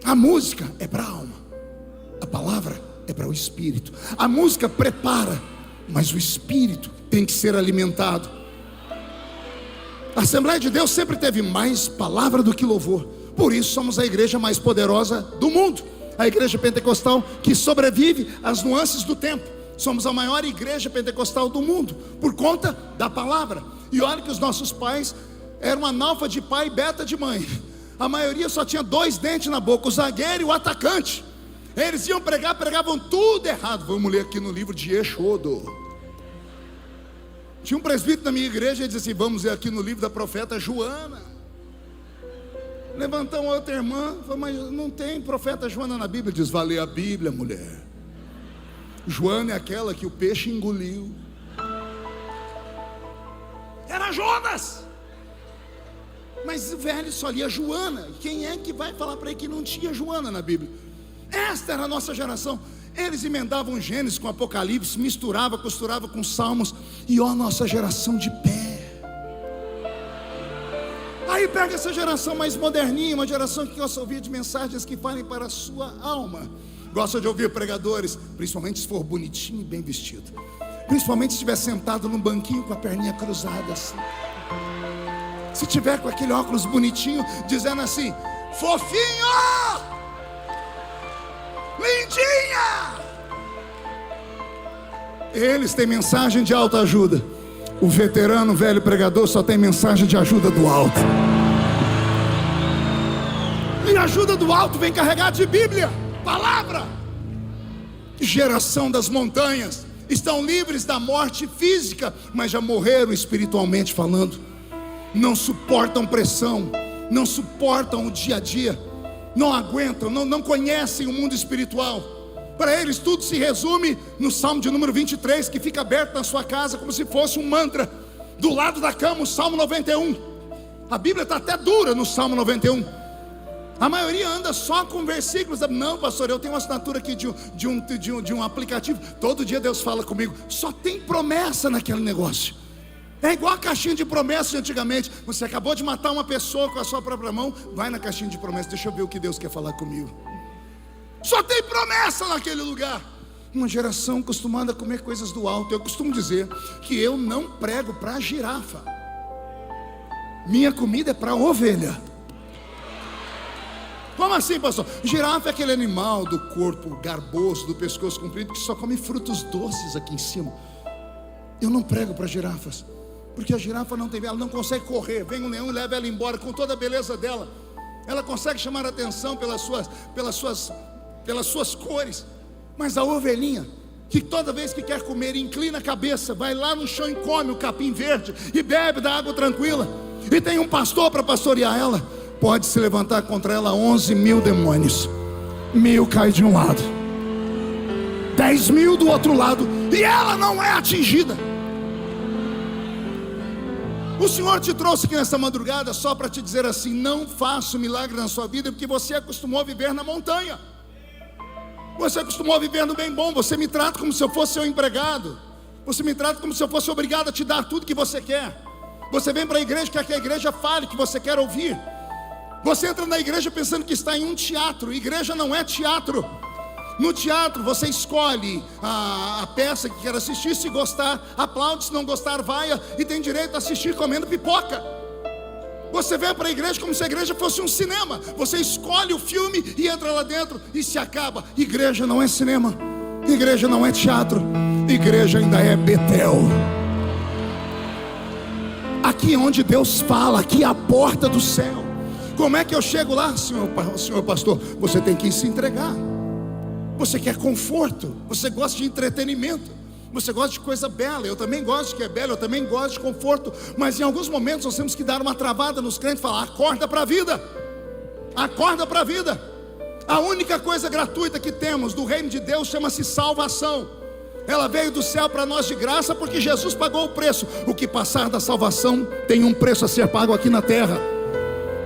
A música é para a alma, a palavra é para o espírito. A música prepara, mas o espírito tem que ser alimentado. A Assembleia de Deus sempre teve mais palavra do que louvor. Por isso somos a igreja mais poderosa do mundo, a igreja pentecostal que sobrevive às nuances do tempo. Somos a maior igreja pentecostal do mundo, por conta da palavra. E olha que os nossos pais eram analfa de pai e beta de mãe. A maioria só tinha 2 dentes na boca, o zagueiro e o atacante. Eles iam pregar, pregavam tudo errado. Vamos ler aqui no livro de Êxodo. Tinha um presbítero na minha igreja, ele disse assim: vamos ler aqui no livro da profeta Joana. Levantou uma outra irmã, falou: mas não tem profeta Joana na Bíblia. Diz: vai ler a Bíblia, mulher. Joana é aquela que o peixe engoliu. Era Jonas. Mas o velho só lia Joana. Quem é que vai falar para ele que não tinha Joana na Bíblia? Esta era a nossa geração. Eles emendavam Gênesis com Apocalipse, misturava, costurava com Salmos. E ó, a nossa geração de pé. Aí pega essa geração mais moderninha, uma geração que gosta de ouvir de mensagens que falem para a sua alma. Gosta de ouvir pregadores, principalmente se for bonitinho e bem vestido. Principalmente se estiver sentado num banquinho com a perninha cruzada assim. Se tiver com aquele óculos bonitinho, dizendo assim: fofinho, lindinha. Eles têm mensagem de autoajuda. O veterano, o velho pregador só tem mensagem de ajuda do alto. E a ajuda do alto vem carregada de Bíblia, palavra. Geração das montanhas, estão livres da morte física, mas já morreram espiritualmente falando. Não suportam pressão, não suportam o dia a dia, não aguentam, não conhecem o mundo espiritual. Para eles tudo se resume no Salmo de número 23, que fica aberto na sua casa como se fosse um mantra. Do lado da cama, o Salmo 91. A Bíblia está até dura no Salmo 91. A maioria anda só com versículos. Não, pastor, eu tenho uma assinatura aqui de um aplicativo. Todo dia Deus fala comigo. Só tem promessa naquele negócio. É igual a caixinha de promessas de antigamente. Você acabou de matar uma pessoa com a sua própria mão. Vai na caixinha de promessas, deixa eu ver o que Deus quer falar comigo. Só tem promessa naquele lugar. Uma geração acostumada a comer coisas do alto. Eu costumo dizer que eu não prego para girafa. Minha comida é para ovelha. Como assim, pastor? Girafa é aquele animal do corpo garboso, do pescoço comprido, que só come frutos doces aqui em cima. Eu não prego para girafas, porque a girafa não tem, ela não consegue correr. Vem um leão e leva ela embora com toda a beleza dela. Ela consegue chamar a atenção pelas suas cores. Mas a ovelhinha, que toda vez que quer comer, inclina a cabeça, vai lá no chão e come o capim verde e bebe da água tranquila, e tem um pastor para pastorear ela, pode se levantar contra ela 11.000 demônios. 1.000 cai de um lado, 10.000 do outro lado, e ela não é atingida. O Senhor te trouxe aqui nessa madrugada só para te dizer assim: não faça milagre na sua vida, porque você acostumou a viver na montanha. Você acostumou a viver no bem bom. Você me trata como se eu fosse seu empregado. Você me trata como se eu fosse obrigado a te dar tudo que você quer. Você vem para a igreja, quer que a igreja fale o que você quer ouvir. Você entra na igreja pensando que está em um teatro. Igreja não é teatro. No teatro você escolhe a peça que quer assistir. Se gostar, aplaude. Se não gostar, vaia. E tem direito a assistir comendo pipoca. Você vem para a igreja como se a igreja fosse um cinema. Você escolhe o filme e entra lá dentro e se acaba. Igreja não é cinema. Igreja não é teatro. Igreja ainda é Betel. Aqui é onde Deus fala. Aqui é a porta do céu. Como é que eu chego lá, senhor pastor? Você tem que se entregar. Você quer conforto. Você gosta de entretenimento. Você gosta de coisa bela. Eu também gosto de que é bela. Eu também gosto de conforto. Mas em alguns momentos nós temos que dar uma travada nos crentes e falar: acorda para a vida. Acorda para a vida. A única coisa gratuita que temos do reino de Deus chama-se salvação. Ela veio do céu para nós de graça, porque Jesus pagou o preço. O que passar da salvação tem um preço a ser pago aqui na terra.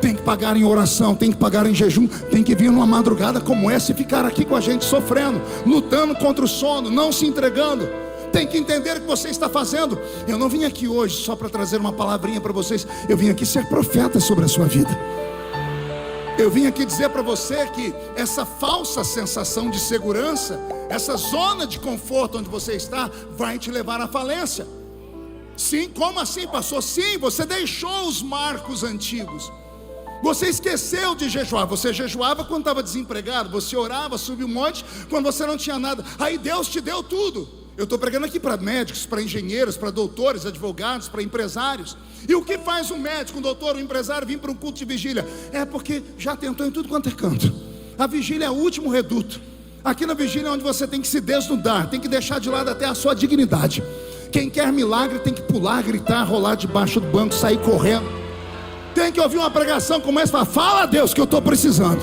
Tem que pagar em oração, tem que pagar em jejum, tem que vir numa madrugada como essa e ficar aqui com a gente sofrendo, lutando contra o sono, não se entregando. Tem que entender o que você está fazendo. Eu não vim aqui hoje só para trazer uma palavrinha para vocês. Eu vim aqui ser profeta sobre a sua vida. Eu vim aqui dizer para você que essa falsa sensação de segurança, essa zona de conforto onde você está, vai te levar à falência. Sim, como assim, pastor? Sim, você deixou os marcos antigos. Você esqueceu de jejuar. Você jejuava quando estava desempregado. Você orava, subia um monte quando você não tinha nada. Aí Deus te deu tudo. Eu estou pregando aqui para médicos, para engenheiros, para doutores, advogados, para empresários. E o que faz um médico, um doutor, um empresário vir para um culto de vigília? É porque já tentou em tudo quanto é canto. A vigília é o último reduto. Aqui na vigília é onde você tem que se desnudar, tem que deixar de lado até a sua dignidade. Quem quer milagre tem que pular, gritar, rolar debaixo do banco, sair correndo. Tem que ouvir uma pregação como essa e falar: fala a Deus que eu estou precisando.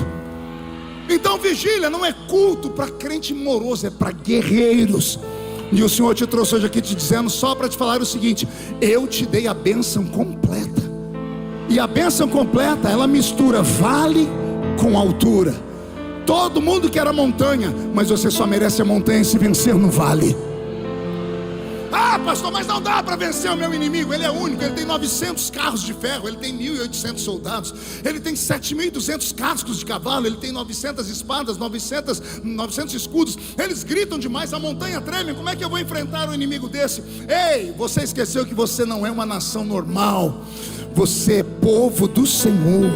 Então vigília não é culto para crente moroso, é para guerreiros. E o Senhor te trouxe hoje aqui te dizendo só para te falar o seguinte: eu te dei a bênção completa. E a bênção completa, ela mistura vale com altura. Todo mundo quer a montanha, mas você só merece a montanha se vencer no vale. Ah, pastor, mas não dá para vencer o meu inimigo. Ele é único, ele tem 900 carros de ferro, ele tem 1.800 soldados, ele tem 7.200 cascos de cavalo, ele tem 900 espadas, 900 escudos. Eles gritam demais, a montanha treme. Como é que eu vou enfrentar um inimigo desse? Ei, você esqueceu que você não é uma nação normal. Você é povo do Senhor.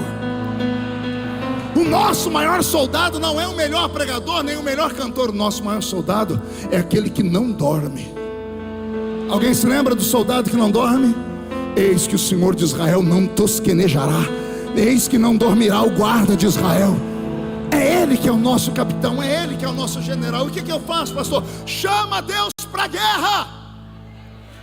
O nosso maior soldado não é o melhor pregador, nem o melhor cantor. O nosso maior soldado é aquele que não dorme. Alguém se lembra do soldado que não dorme? Eis que o Senhor de Israel não tosquenejará. Eis que não dormirá o guarda de Israel. É Ele que é o nosso capitão, é Ele que é o nosso general. E o que eu faço, pastor? Chama Deus para a guerra.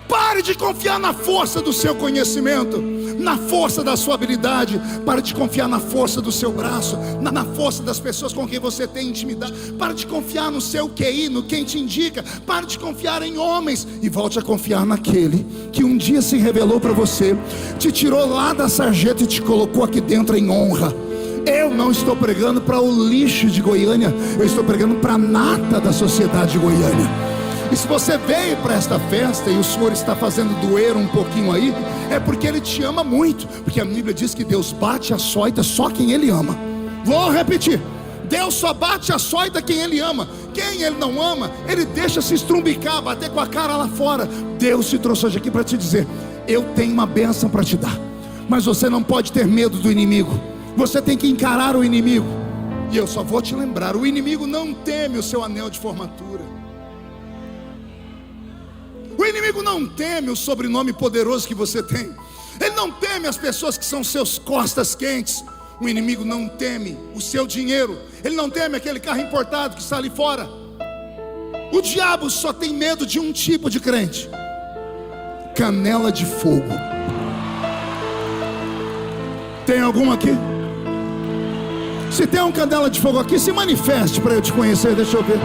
Pare de confiar na força do seu conhecimento, na força da sua habilidade. Pare de confiar na força do seu braço, na força das pessoas com quem você tem intimidade. Pare de confiar no seu QI, no quem te indica. Pare de confiar em homens e volte a confiar naquele que um dia se revelou para você, te tirou lá da sarjeta e te colocou aqui dentro em honra. Eu não estou pregando para o lixo de Goiânia, eu estou pregando para a nata da sociedade de Goiânia. E se você veio para esta festa e o Senhor está fazendo doer um pouquinho aí, é porque Ele te ama muito. Porque a Bíblia diz que Deus bate a açoita só quem Ele ama. Vou repetir: Deus só bate a açoita quem Ele ama. Quem Ele não ama, Ele deixa se estrumbicar, bater com a cara lá fora. Deus te trouxe hoje aqui para te dizer: eu tenho uma bênção para te dar. Mas você não pode ter medo do inimigo. Você tem que encarar o inimigo. E eu só vou te lembrar: o inimigo não teme o seu anel de formatura. O inimigo não teme o sobrenome poderoso que você tem. Ele não teme as pessoas que são seus costas quentes. O inimigo não teme o seu dinheiro. Ele não teme aquele carro importado que está ali fora. O diabo só tem medo de um tipo de crente: canela de fogo. Tem algum aqui? Se tem um canela de fogo aqui, se manifeste para eu te conhecer. Deixa eu ver.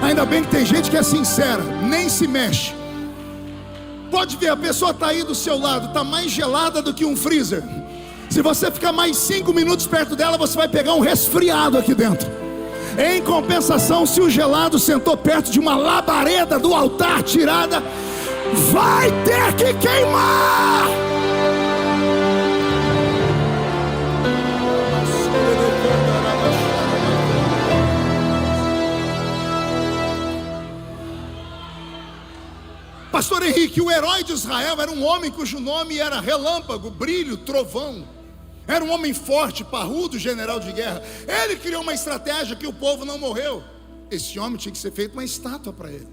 Ainda bem que tem gente que é sincera, nem se mexe. Pode ver, a pessoa está aí do seu lado, está mais gelada do que um freezer. Se você ficar mais 5 minutos perto dela, você vai pegar um resfriado aqui dentro. Em compensação, se o gelado sentou perto de uma labareda do altar tirada, vai ter que queimar. Pastor Henrique, o herói de Israel era um homem cujo nome era relâmpago, brilho, trovão. Era um homem forte, parrudo, general de guerra. Ele criou uma estratégia que o povo não morreu. Esse homem tinha que ser feito uma estátua para ele.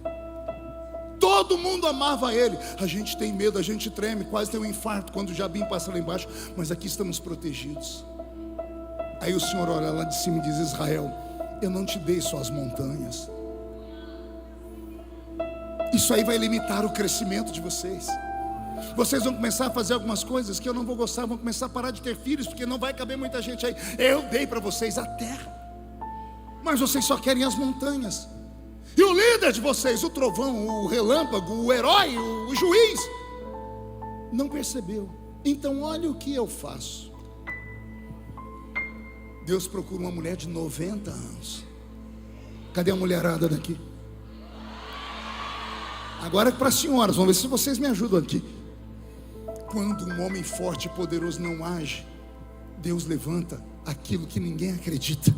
Todo mundo amava ele. A gente tem medo, a gente treme, quase tem um infarto quando o diabinho passa lá embaixo. Mas aqui estamos protegidos. Aí o Senhor olha lá de cima e diz: Israel, eu não te dei só as montanhas. Isso aí vai limitar o crescimento de vocês. Vocês vão começar a fazer algumas coisas que eu não vou gostar. Vão começar a parar de ter filhos, porque não vai caber muita gente aí. Eu dei para vocês a terra, mas vocês só querem as montanhas. E o líder de vocês, o trovão, o relâmpago, o herói, o juiz, não percebeu Então olha o que eu faço. Deus procura uma mulher de 90 anos. Cadê a mulherada daqui? Agora é para as senhoras, vamos ver se vocês me ajudam aqui. Quando um homem forte e poderoso não age, Deus levanta aquilo que ninguém acredita.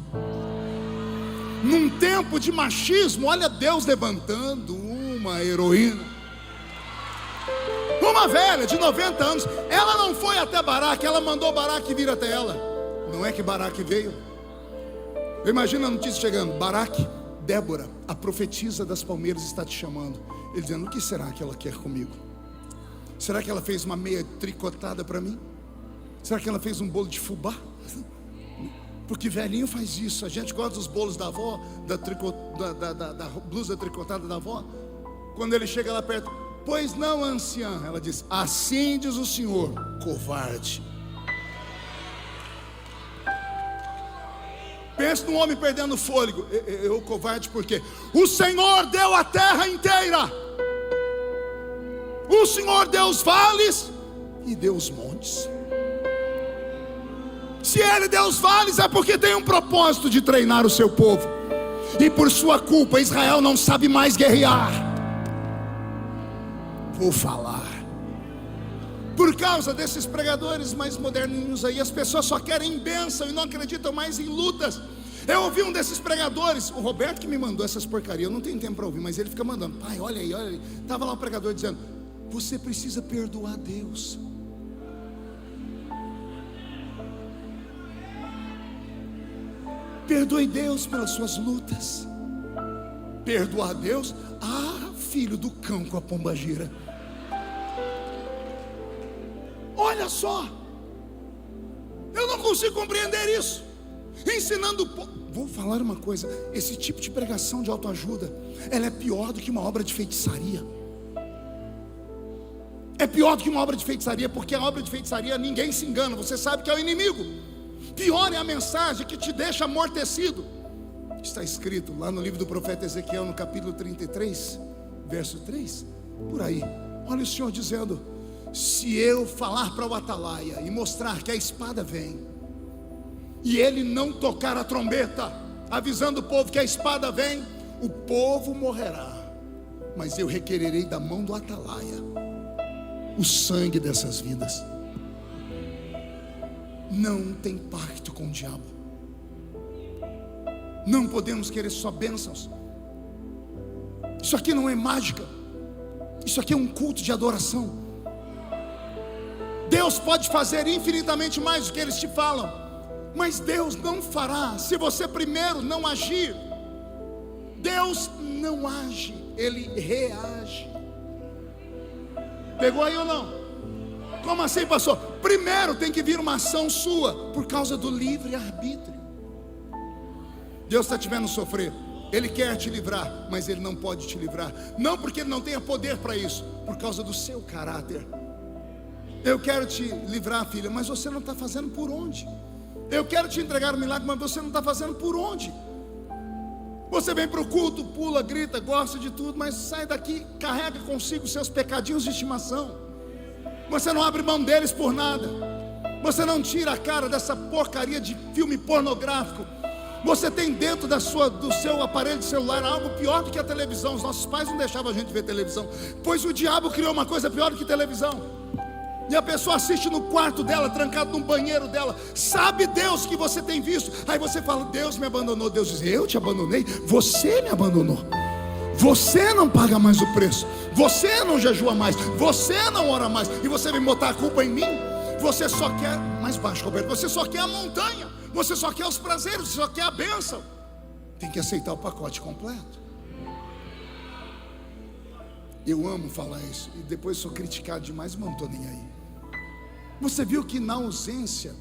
Num tempo de machismo, olha Deus levantando uma heroína, uma velha de 90 anos. Ela não foi até Baraque, ela mandou Baraque vir até ela. Não é que Baraque veio? Imagina a notícia chegando: Baraque, Débora, a profetisa das palmeiras, está te chamando. Ele dizendo: o que será que ela quer comigo? Será que ela fez uma meia tricotada para mim? Será que ela fez um bolo de fubá? Porque velhinho faz isso. A gente gosta dos bolos da avó, da blusa tricotada da avó. Quando ele chega lá perto: pois não, anciã. Ela diz: assim diz o Senhor, covarde. Pensa num homem perdendo o fôlego. Eu covarde porque o Senhor deu a terra inteira. O Senhor deu os vales e deu os montes. Se Ele deu os vales, é porque tem um propósito de treinar o seu povo. E por sua culpa Israel não sabe mais guerrear. Vou falar. Por causa desses pregadores mais moderninhos aí, as pessoas só querem bênção e não acreditam mais em lutas. Eu ouvi um desses pregadores, o Roberto que me mandou essas porcarias. Eu não tenho tempo para ouvir, mas ele fica mandando: pai, olha aí, olha aí. Estava lá um pregador dizendo: você precisa perdoar Deus. Perdoe Deus pelas suas lutas. Perdoar Deus? Ah, filho do cão com a pombagira. Olha só, eu não consigo compreender isso. Ensinando, vou falar uma coisa: esse tipo de pregação de autoajuda, ela é pior do que uma obra de feitiçaria. É pior do que uma obra de feitiçaria, porque a obra de feitiçaria ninguém se engana, você sabe que é o inimigo. Pior é a mensagem que te deixa amortecido. Está escrito lá no livro do profeta Ezequiel, no capítulo 33, verso 3, por aí. Olha o Senhor dizendo: se eu falar para o atalaia e mostrar que a espada vem, e ele não tocar a trombeta, avisando o povo que a espada vem, o povo morrerá, mas eu requererei da mão do atalaia o sangue dessas vidas. Não tem pacto com o diabo. Não podemos querer só bênçãos. Isso aqui não é mágica. Isso aqui é um culto de adoração. Deus pode fazer infinitamente mais do que eles te falam, mas Deus não fará se você primeiro não agir. Deus não age, Ele reage. Pegou aí ou não? Como assim, pastor? Primeiro tem que vir uma ação sua, por causa do livre-arbítrio. Deus está te vendo sofrer, Ele quer te livrar, mas Ele não pode te livrar. Não porque Ele não tenha poder para isso, por causa do seu caráter. Eu quero te livrar, filha, mas você não está fazendo por onde? Eu quero te entregar o milagre, mas você não está fazendo por onde? Você vem para o culto, pula, grita, gosta de tudo, mas sai daqui, carrega consigo seus pecadinhos de estimação. Você não abre mão deles por nada. Você não tira a cara dessa porcaria de filme pornográfico. Você tem dentro do seu aparelho de celular algo pior do que a televisão. Os nossos pais não deixavam a gente ver televisão, pois o diabo criou uma coisa pior do que televisão. E a pessoa assiste no quarto dela, trancado no banheiro dela. Sabe Deus que você tem visto? Aí você fala: Deus me abandonou. Deus diz: eu te abandonei? Você me abandonou. Você não paga mais o preço. Você não jejua mais. Você não ora mais. E você vem botar a culpa em mim? Você só quer, mais baixo, Roberto, você só quer a montanha. Você só quer os prazeres, você só quer a bênção. Tem que aceitar o pacote completo. Eu amo falar isso, e depois sou criticado demais, mas não estou nem aí. Você viu que na ausência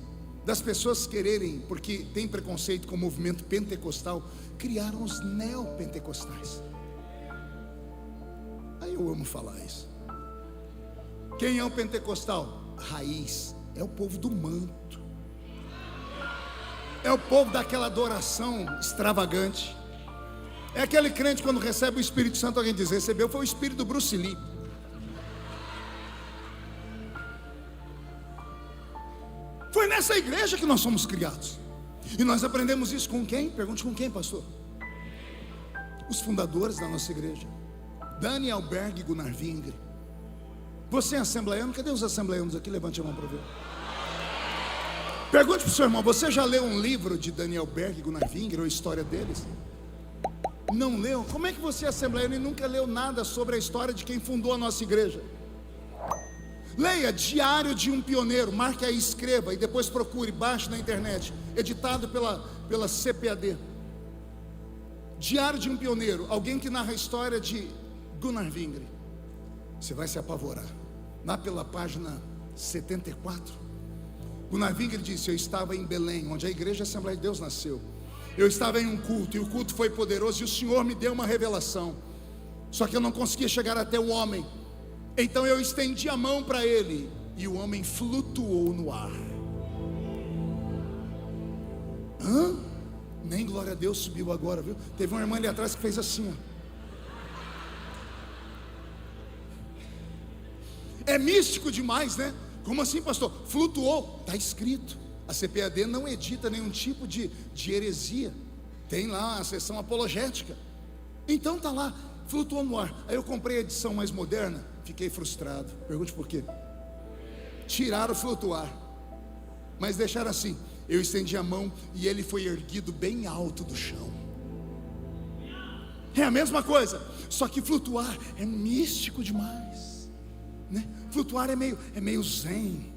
das pessoas quererem, porque tem preconceito com o movimento pentecostal, criaram os neopentecostais. Aí eu amo falar isso. Quem é o pentecostal? Raiz, é o povo do manto. É o povo daquela adoração extravagante. É aquele crente quando recebe o Espírito Santo, alguém diz: recebeu, foi o espírito do Bruce Lee. Foi nessa igreja que nós somos criados. E nós aprendemos isso com quem? Pergunte com quem, pastor? Os fundadores da nossa igreja, Daniel Berg e Gunnar Wingre. Você é assembleiano? Cadê os assembleianos aqui? Levante a mão para ver. Pergunte para o seu irmão: você já leu um livro de Daniel Berg e Gunnar Wingre, ou a história deles? Não leu? Como é que você é assembleiano e nunca leu nada sobre a história de quem fundou a nossa igreja? Leia Diário de um Pioneiro, marque aí, escreva e depois procure, baixe na internet, editado pela CPAD. Diário de um Pioneiro, alguém que narra a história de Gunnar Wingre. Você vai se apavorar. Lá pela página 74, Gunnar Wingre disse: eu estava em Belém, onde a igreja Assembleia de Deus nasceu. Eu estava em um culto, e o culto foi poderoso, e o Senhor me deu uma revelação. Só que eu não conseguia chegar até o homem. Então eu estendi a mão para ele, e o homem flutuou no ar. Nem glória a Deus subiu agora, viu? Teve uma irmã ali atrás que fez assim, ó. É místico demais, né? Como assim, pastor? Flutuou, está escrito. A CPAD não edita nenhum tipo de heresia. Tem lá a seção apologética. Então está lá, flutuou no ar. Aí eu comprei a edição mais moderna, fiquei frustrado. Pergunte por quê? Tiraram o flutuar, mas deixaram assim: eu estendi a mão e ele foi erguido bem alto do chão. É a mesma coisa, só que flutuar é místico demais, né? Flutuar é meio zen.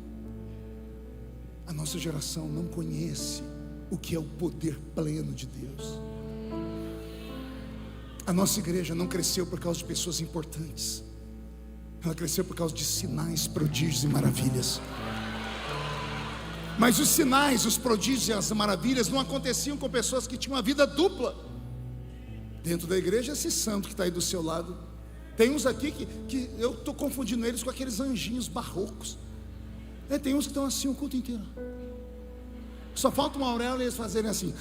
A nossa geração não conhece o que é o poder pleno de Deus. A nossa igreja não cresceu por causa de pessoas importantes. Ela cresceu por causa de sinais, prodígios e maravilhas. Mas os sinais, os prodígios e as maravilhas não aconteciam com pessoas que tinham uma vida dupla. Dentro da igreja, esse santo que está aí do seu lado, tem uns aqui que eu estou confundindo eles com aqueles anjinhos barrocos. Tem uns que estão assim o culto inteiro. Só falta uma auréola e eles fazerem assim.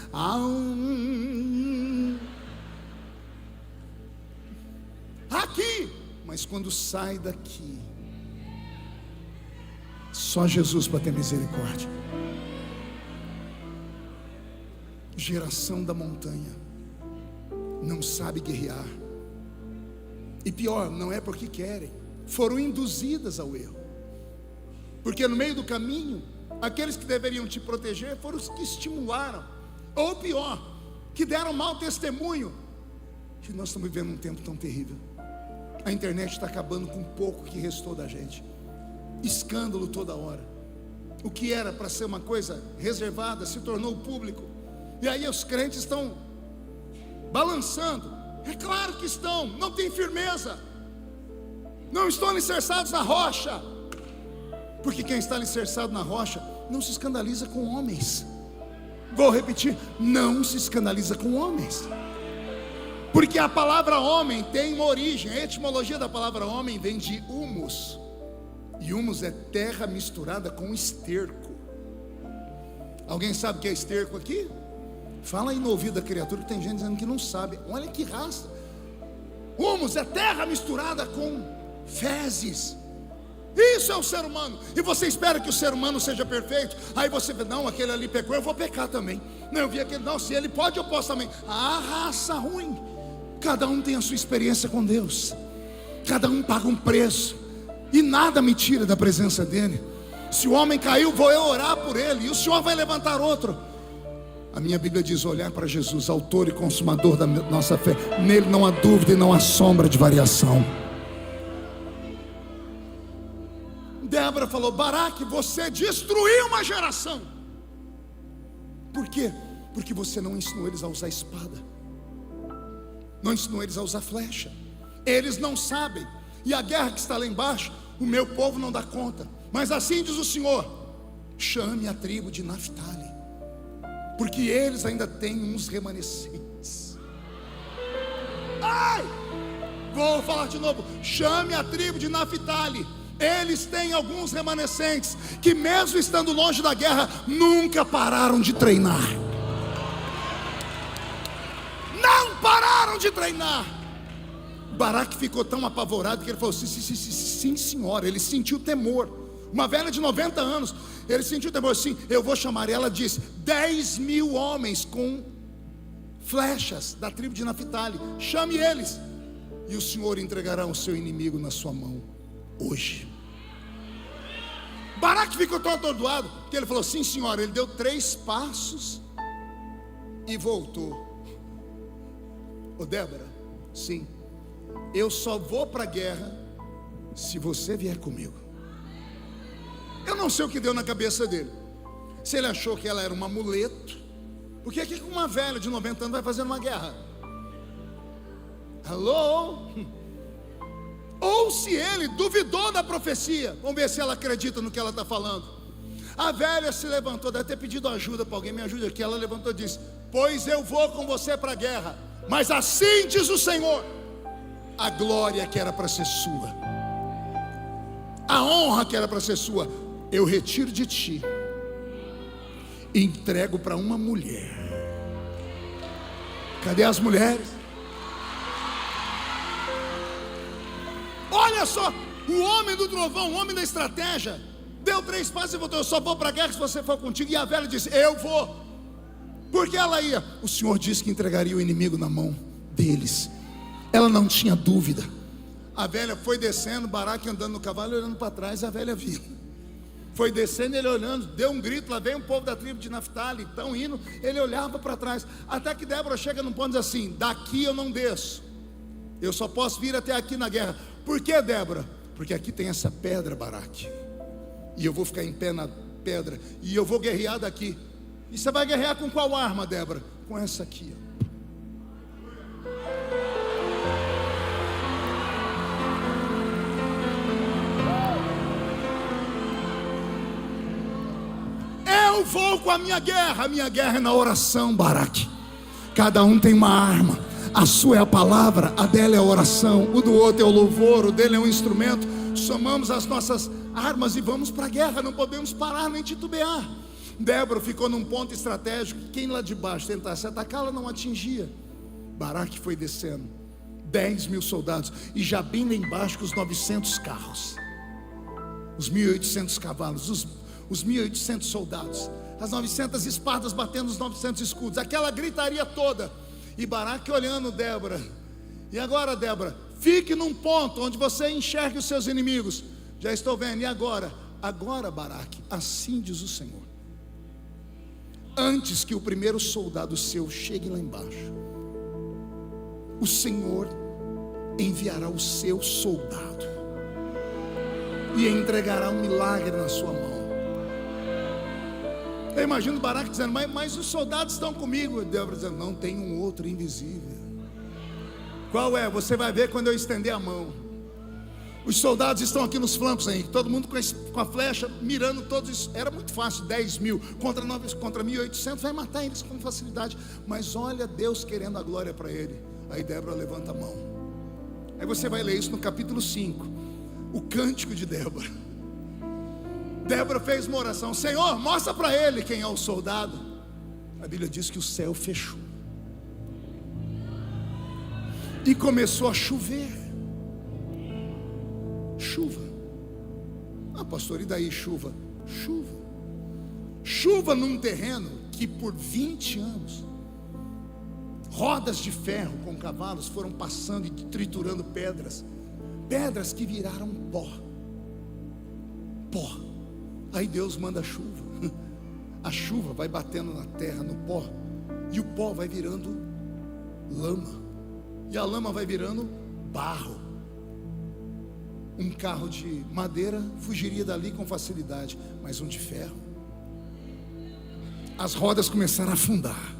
Aqui. Mas quando sai daqui, só Jesus para ter misericórdia. Geração da montanha não sabe guerrear. E pior, não é porque querem, foram induzidas ao erro. Porque no meio do caminho, aqueles que deveriam te proteger foram os que estimularam. Ou pior, que deram mau testemunho. Que nós estamos vivendo um tempo tão terrível. A internet está acabando com um pouco que restou da gente. Escândalo toda hora. O que era para ser uma coisa reservada se tornou público. E aí os crentes estão balançando. É claro que estão, não tem firmeza. Não estão alicerçados na rocha. Porque quem está alicerçado na rocha não se escandaliza com homens. Vou repetir, não se escandaliza com homens. Porque a palavra homem tem uma origem. A etimologia da palavra homem vem de humus. E humus é terra misturada com esterco. Alguém sabe o que é esterco aqui? Fala aí no ouvido da criatura, que tem gente dizendo que não sabe. Olha que raça. Humus é terra misturada com fezes. Isso é o ser humano. E você espera que o ser humano seja perfeito. Aí você vê, não, aquele ali pecou, eu vou pecar também. Não, eu vi aquele, não, se ele pode, eu posso também. Ah, raça ruim. Cada um tem a sua experiência com Deus. Cada um paga um preço. E nada me tira da presença dele. Se o homem caiu, vou eu orar por ele, e o Senhor vai levantar outro. A minha Bíblia diz: olhar para Jesus, autor e consumador da nossa fé. Nele não há dúvida e não há sombra de variação. Débora falou: Baraque, você destruiu uma geração. Por quê? Porque você não ensinou eles a usar espada, não ensinou eles a usar flecha. Eles não sabem. E a guerra que está lá embaixo, o meu povo não dá conta. Mas assim diz o Senhor: chame a tribo de Naftali, porque eles ainda têm uns remanescentes. Ai! Vou falar de novo: chame a tribo de Naftali. Eles têm alguns remanescentes que, mesmo estando longe da guerra, nunca pararam de treinar. Não pararam de treinar. Baraque ficou tão apavorado que ele falou: sim, senhora. Ele sentiu temor. Uma velha de 90 anos. Ele sentiu temor assim: eu vou chamar. E ela disse: 10.000 homens com flechas da tribo de Naphtali, chame eles, e o Senhor entregará o seu inimigo na sua mão hoje. Baraque ficou tão atordoado que ele falou: sim, senhora. Ele deu 3 passos e voltou. Ô Débora, sim, eu só vou para a guerra se você vier comigo. Eu não sei o que deu na cabeça dele. Se ele achou que ela era um amuleto, porque o que uma velha de 90 anos vai fazer numa guerra? Alô? Ou se ele duvidou da profecia. Vamos ver se ela acredita no que ela está falando. A velha se levantou, deve ter pedido ajuda para alguém, me ajude aqui. Ela levantou e disse: pois eu vou com você para a guerra, mas assim diz o Senhor: a glória que era para ser sua, a honra que era para ser sua, eu retiro de ti e entrego para uma mulher. Cadê as mulheres? Olha só, o homem do trovão, o homem da estratégia, deu 3 passos e voltou: eu só vou para a guerra se você for contigo. E a velha disse: eu vou. Porque ela ia. O Senhor disse que entregaria o inimigo na mão deles. Ela não tinha dúvida. A velha foi descendo, Baraque andando no cavalo, olhando para trás. A velha viu. Foi descendo, ele olhando, deu um grito. Lá vem um povo da tribo de Naphtali, estão indo. Ele olhava para trás, até que Débora chega num ponto e diz assim: daqui eu não desço, eu só posso vir até aqui na guerra. Por que, Débora? Porque aqui tem essa pedra, Baraque, e eu vou ficar em pé na pedra, e eu vou guerrear daqui. E você vai guerrear com qual arma, Débora? Com essa aqui, ó. Eu vou com a minha guerra é na oração, Baraque. Cada um tem uma arma. A sua é a palavra, a dela é a oração, o do outro é o louvor, o dele é um instrumento. Somamos as nossas armas e vamos para a guerra. Não podemos parar nem titubear. Débora ficou num ponto estratégico. Quem lá de baixo tentasse atacá-la não atingia. Baraque foi descendo, 10.000 soldados, e Jabim lá embaixo com os 900 carros, os 1.800 cavalos, os 1.800 soldados, as 900 espadas batendo os 900 escudos, aquela gritaria toda. E Baraque olhando Débora: e agora, Débora, fique num ponto onde você enxergue os seus inimigos. Já estou vendo. E agora? Agora, Baraque, assim diz o Senhor: antes que o primeiro soldado seu chegue lá embaixo, o Senhor enviará o seu soldado e entregará um milagre na sua mão. Eu imagino Baraque dizendo: mas os soldados estão comigo. E Débora dizendo: não, tem um outro invisível. Qual é? Você vai ver quando eu estender a mão. Os soldados estão aqui nos flancos, hein? Todo mundo com a flecha, mirando todos. Era muito fácil, 10.000 contra 1.800, vai matar eles com facilidade. Mas olha Deus querendo a glória para ele. Aí Débora levanta a mão. Aí você vai ler isso no capítulo 5, o cântico de Débora. Débora fez uma oração: Senhor, mostra para ele quem é o soldado. A Bíblia diz que o céu fechou e começou a chover. Chuva. Ah, pastor, e daí chuva? Chuva. Chuva num terreno que por 20 anos rodas de ferro com cavalos foram passando e triturando pedras. Pedras que viraram pó. Pó. Aí Deus manda a chuva. A chuva vai batendo na terra, no pó, e o pó vai virando lama, e a lama vai virando barro. Um carro de madeira fugiria dali com facilidade, mas um de ferro. As rodas começaram a afundar.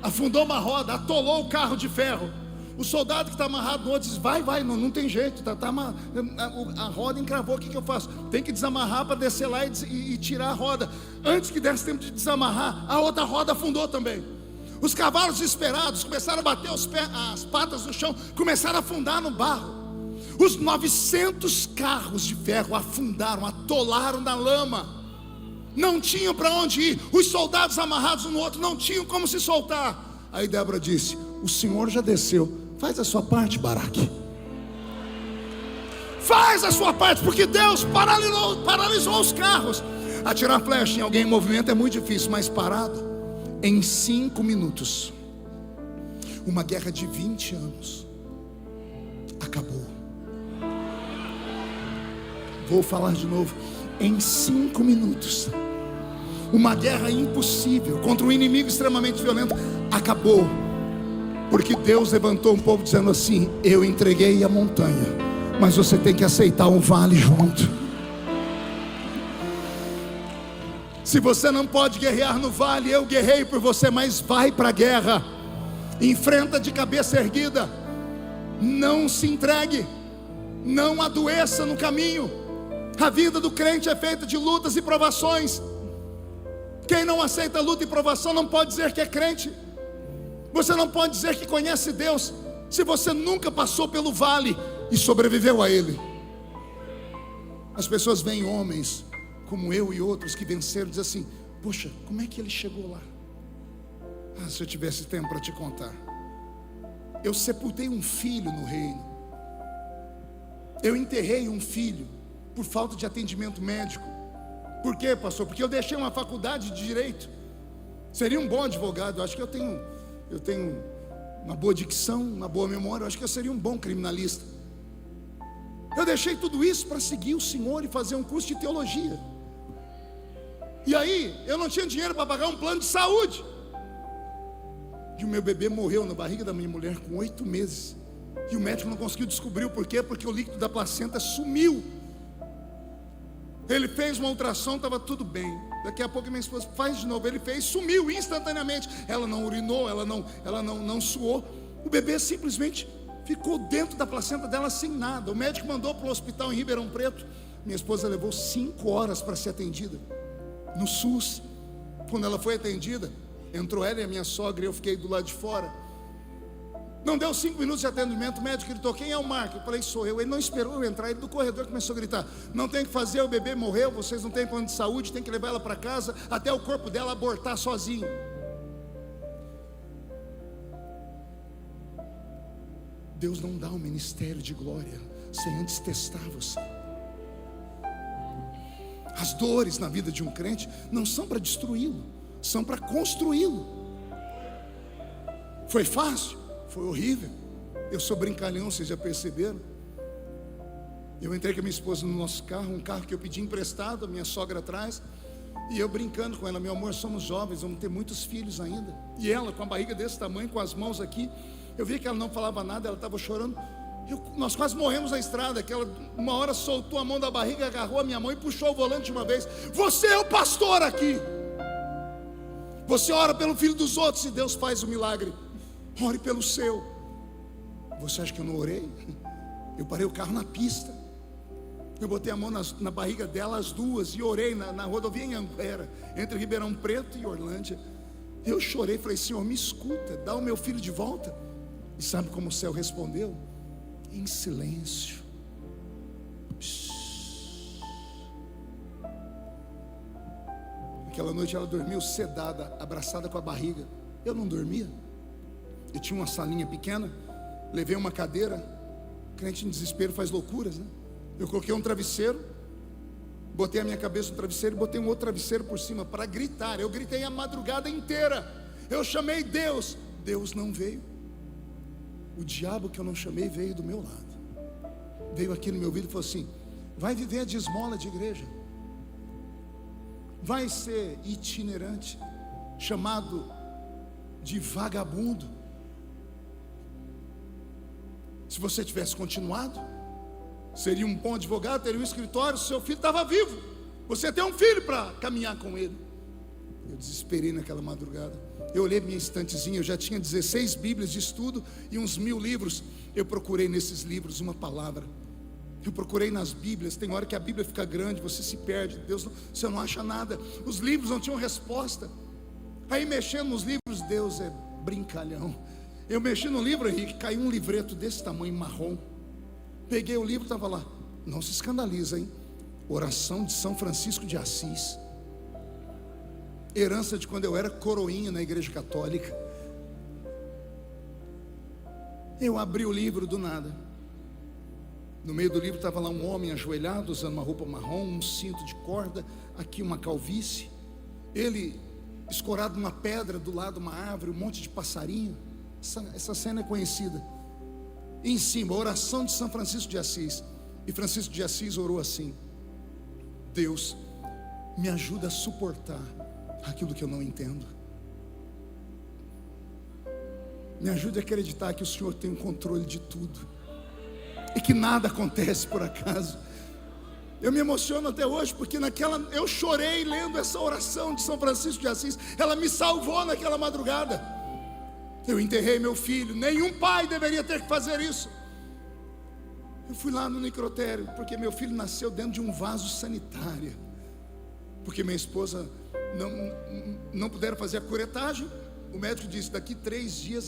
Afundou uma roda, atolou o carro de ferro. O soldado que está amarrado no outro diz: vai, não tem jeito, a roda encravou, o que eu faço? Tem que desamarrar para descer lá e tirar a roda. Antes que desse tempo de desamarrar, a outra roda afundou também. Os cavalos desesperados começaram a bater as patas no chão, começaram a afundar no barro. Os 900 carros de ferro afundaram, atolaram na lama. Não tinham para onde ir. Os soldados amarrados um no outro não tinham como se soltar. Aí Débora disse: o Senhor já desceu, faz a sua parte, Baraque. Faz a sua parte, porque Deus paralisou os carros. Atirar flecha em alguém em movimento é muito difícil, mas parado, em 5 minutos, uma guerra de 20 anos acabou. Vou falar de novo. Em 5 minutos, uma guerra impossível contra um inimigo extremamente violento acabou, porque Deus levantou um povo dizendo assim: eu entreguei a montanha, mas você tem que aceitar o vale junto. Se você não pode guerrear no vale, eu guerrei por você, mas vai para a guerra, enfrenta de cabeça erguida, não se entregue, não adoeça no caminho. A vida do crente é feita de lutas e provações. Quem não aceita luta e provação não pode dizer que é crente. Você não pode dizer que conhece Deus se você nunca passou pelo vale e sobreviveu a ele. As pessoas veem homens como eu e outros que venceram, dizem assim: poxa, como é que ele chegou lá? Ah, se eu tivesse tempo para te contar. Eu sepultei um filho no reino. Eu enterrei um filho por falta de atendimento médico. Por quê, pastor? Porque eu deixei uma faculdade de direito. Seria um bom advogado. Eu acho que eu tenho uma boa dicção, uma boa memória. Eu acho que eu seria um bom criminalista. Eu deixei tudo isso para seguir o Senhor e fazer um curso de teologia. E aí, eu não tinha dinheiro para pagar um plano de saúde. E o meu bebê morreu na barriga da minha mulher com 8 meses. E o médico não conseguiu descobrir o porquê, porque o líquido da placenta sumiu. Ele fez uma ultrassom, estava tudo bem. Daqui a pouco minha esposa faz de novo. Ele fez, sumiu instantaneamente. Ela não urinou, ela não suou. O bebê simplesmente ficou dentro da placenta dela sem nada. O médico mandou para o hospital em Ribeirão Preto. Minha esposa levou 5 horas para ser atendida no SUS. Quando ela foi atendida, entrou ela e a minha sogra e eu fiquei do lado de fora. Não deu 5 minutos de atendimento, o médico gritou: quem é o Marco? Eu falei: sou eu. Ele não esperou eu entrar, ele do corredor começou a gritar: não tem o que fazer, o bebê morreu, vocês não têm plano de saúde, tem que levar ela para casa, até o corpo dela abortar sozinho. Deus não dá um ministério de glória sem antes testar você. As dores na vida de um crente não são para destruí-lo, são para construí-lo. Foi fácil? Foi horrível. Eu sou brincalhão, vocês já perceberam. Eu entrei com a minha esposa no nosso carro, um carro que eu pedi emprestado, a minha sogra atrás, e eu brincando com ela: meu amor, somos jovens, vamos ter muitos filhos ainda. E ela com a barriga desse tamanho, com as mãos aqui. Eu vi que ela não falava nada, ela estava chorando. Nós quase morremos na estrada, que ela uma hora soltou a mão da barriga, agarrou a minha mão e puxou o volante uma vez. Você é o pastor aqui. Você ora pelo filho dos outros e Deus faz o milagre. Ore pelo seu. Você acha que eu não orei? Eu parei o carro na pista. Eu botei a mão na barriga dela, as duas, e orei na rodovia em Anguera, entre Ribeirão Preto e Orlândia. Eu chorei, falei: Senhor, me escuta, dá o meu filho de volta. E sabe como o céu respondeu? Em silêncio. Aquela noite ela dormiu sedada, abraçada com a barriga. Eu não dormia. Eu tinha uma salinha pequena, levei uma cadeira. Crente em desespero faz loucuras, né? Eu coloquei um travesseiro, botei a minha cabeça no travesseiro e botei um outro travesseiro por cima para gritar. Eu gritei a madrugada inteira. Eu chamei Deus. Deus não veio. O diabo que eu não chamei veio do meu lado. Veio aqui no meu ouvido e falou assim: vai viver de esmola de igreja, vai ser itinerante, chamado de vagabundo. Se você tivesse continuado, seria um bom advogado, teria um escritório, seu filho estava vivo, você tem um filho para caminhar com ele. Eu desesperei naquela madrugada. Eu olhei minha estantezinha, eu já tinha 16 bíblias de estudo e uns 1000 livros. Eu procurei nesses livros uma palavra. Eu procurei nas bíblias. Tem hora que a Bíblia fica grande, você se perde, você não acha nada. Os livros não tinham resposta. Aí mexendo nos livros, Deus é brincalhão. Eu mexi no livro, Henrique, caiu um livreto desse tamanho, marrom. Peguei o livro, estava lá. Não se escandaliza, hein? Oração de São Francisco de Assis. Herança de quando eu era coroinha na igreja católica. Eu abri o livro do nada. No meio do livro estava lá um homem ajoelhado, usando uma roupa marrom, um cinto de corda, aqui uma calvície. Ele escorado numa pedra, do lado de uma árvore, um monte de passarinho. Essa cena é conhecida. E em cima, a oração de São Francisco de Assis. E Francisco de Assis orou assim: Deus, me ajuda a suportar aquilo que eu não entendo. Me ajude a acreditar que o Senhor tem o controle de tudo e que nada acontece por acaso. Eu me emociono até hoje, porque eu chorei lendo essa oração de São Francisco de Assis. Ela me salvou naquela madrugada. Eu enterrei meu filho. Nenhum pai deveria ter que fazer isso. Eu fui lá no necrotério, porque meu filho nasceu dentro de um vaso sanitário, porque minha esposa não puderam fazer a curetagem. O médico disse: daqui 3 dias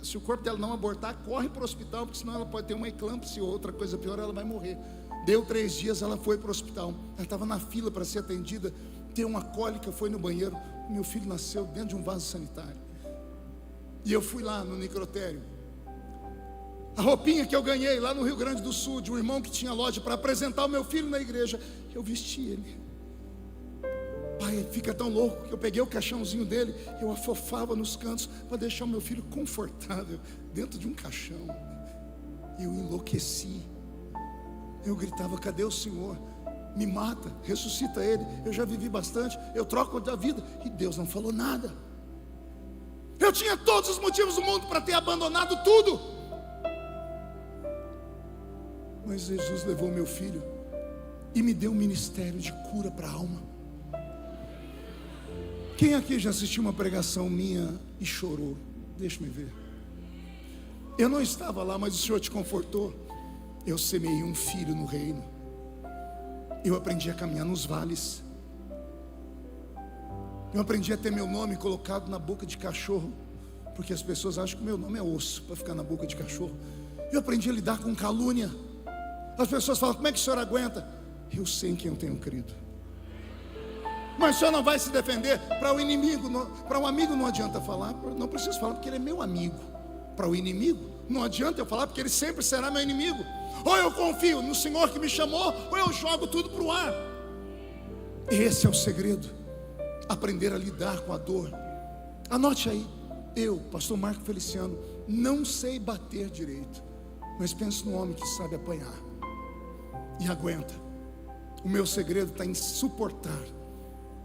se o corpo dela não abortar, corre para o hospital, porque senão ela pode ter uma eclâmpsia ou outra coisa pior, ela vai morrer. Deu 3 dias, ela foi para o hospital. Ela estava na fila para ser atendida, teve uma cólica, foi no banheiro. Meu filho nasceu dentro de um vaso sanitário. E eu fui lá no necrotério. A roupinha que eu ganhei lá no Rio Grande do Sul, de um irmão que tinha loja, para apresentar o meu filho na igreja, eu vesti ele. Pai, fica tão louco que eu peguei o caixãozinho dele, eu afofava nos cantos para deixar o meu filho confortável dentro de um caixão. Eu enlouqueci. Eu gritava: cadê o Senhor? Me mata, ressuscita ele. Eu já vivi bastante, eu troco da vida. E Deus não falou nada. Eu tinha todos os motivos do mundo para ter abandonado tudo, mas Jesus levou meu filho e me deu um ministério de cura para a alma. Quem aqui já assistiu uma pregação minha e chorou? Deixa-me ver. Eu não estava lá, mas o Senhor te confortou. Eu semeei um filho no reino. Eu aprendi a caminhar nos vales. Eu aprendi a ter meu nome colocado na boca de cachorro, porque as pessoas acham que meu nome é osso para ficar na boca de cachorro. Eu aprendi a lidar com calúnia. As pessoas falam: como é que o senhor aguenta? Eu sei em quem eu tenho crido. Mas o senhor não vai se defender para o inimigo. Para um amigo não adianta falar, não preciso falar porque ele é meu amigo. Para o inimigo não adianta eu falar, porque ele sempre será meu inimigo. Ou eu confio no Senhor que me chamou, ou eu jogo tudo para o ar. Esse é o segredo: aprender a lidar com a dor. Anote aí: eu, pastor Marco Feliciano, não sei bater direito, mas penso no homem que sabe apanhar e aguenta. O meu segredo está em suportar.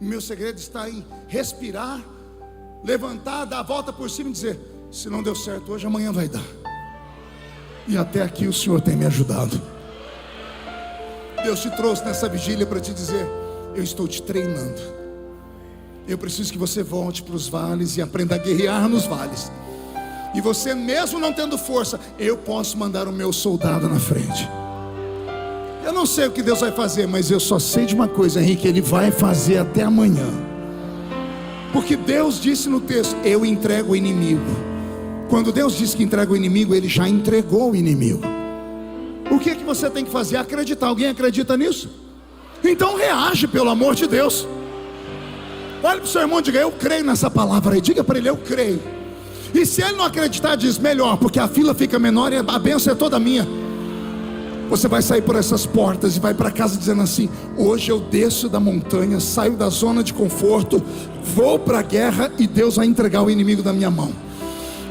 O meu segredo está em respirar, levantar, dar a volta por cima e dizer: se não deu certo hoje, amanhã vai dar. E até aqui o Senhor tem me ajudado. Deus te trouxe nessa vigília para te dizer: eu estou te treinando. Eu preciso que você volte para os vales e aprenda a guerrear nos vales. E você, mesmo não tendo força, eu posso mandar o meu soldado na frente. Eu não sei o que Deus vai fazer, mas eu só sei de uma coisa, Henrique: Ele vai fazer até amanhã. Porque Deus disse no texto: eu entrego o inimigo. Quando Deus diz que entrega o inimigo, Ele já entregou o inimigo. O que é que você tem que fazer? Acreditar. Alguém acredita nisso? Então reage, pelo amor de Deus. Olha para o seu irmão e diga: eu creio nessa palavra aí. Diga para ele: eu creio. E se ele não acreditar, diz: melhor, porque a fila fica menor e a bênção é toda minha. Você vai sair por essas portas e vai para casa dizendo assim: hoje eu desço da montanha, saio da zona de conforto, vou para a guerra e Deus vai entregar o inimigo da minha mão.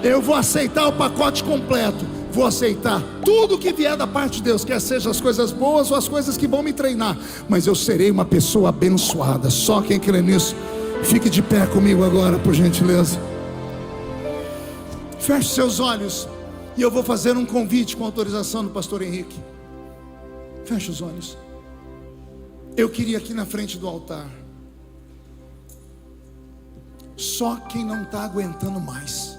Eu vou aceitar o pacote completo, vou aceitar tudo que vier da parte de Deus, quer seja as coisas boas ou as coisas que vão me treinar, mas eu serei uma pessoa abençoada. Só quem crê nisso, fique de pé comigo agora, por gentileza. Feche seus olhos e eu vou fazer um convite com autorização do pastor Henrique. Feche os olhos. Eu queria aqui na frente do altar só quem não está aguentando mais.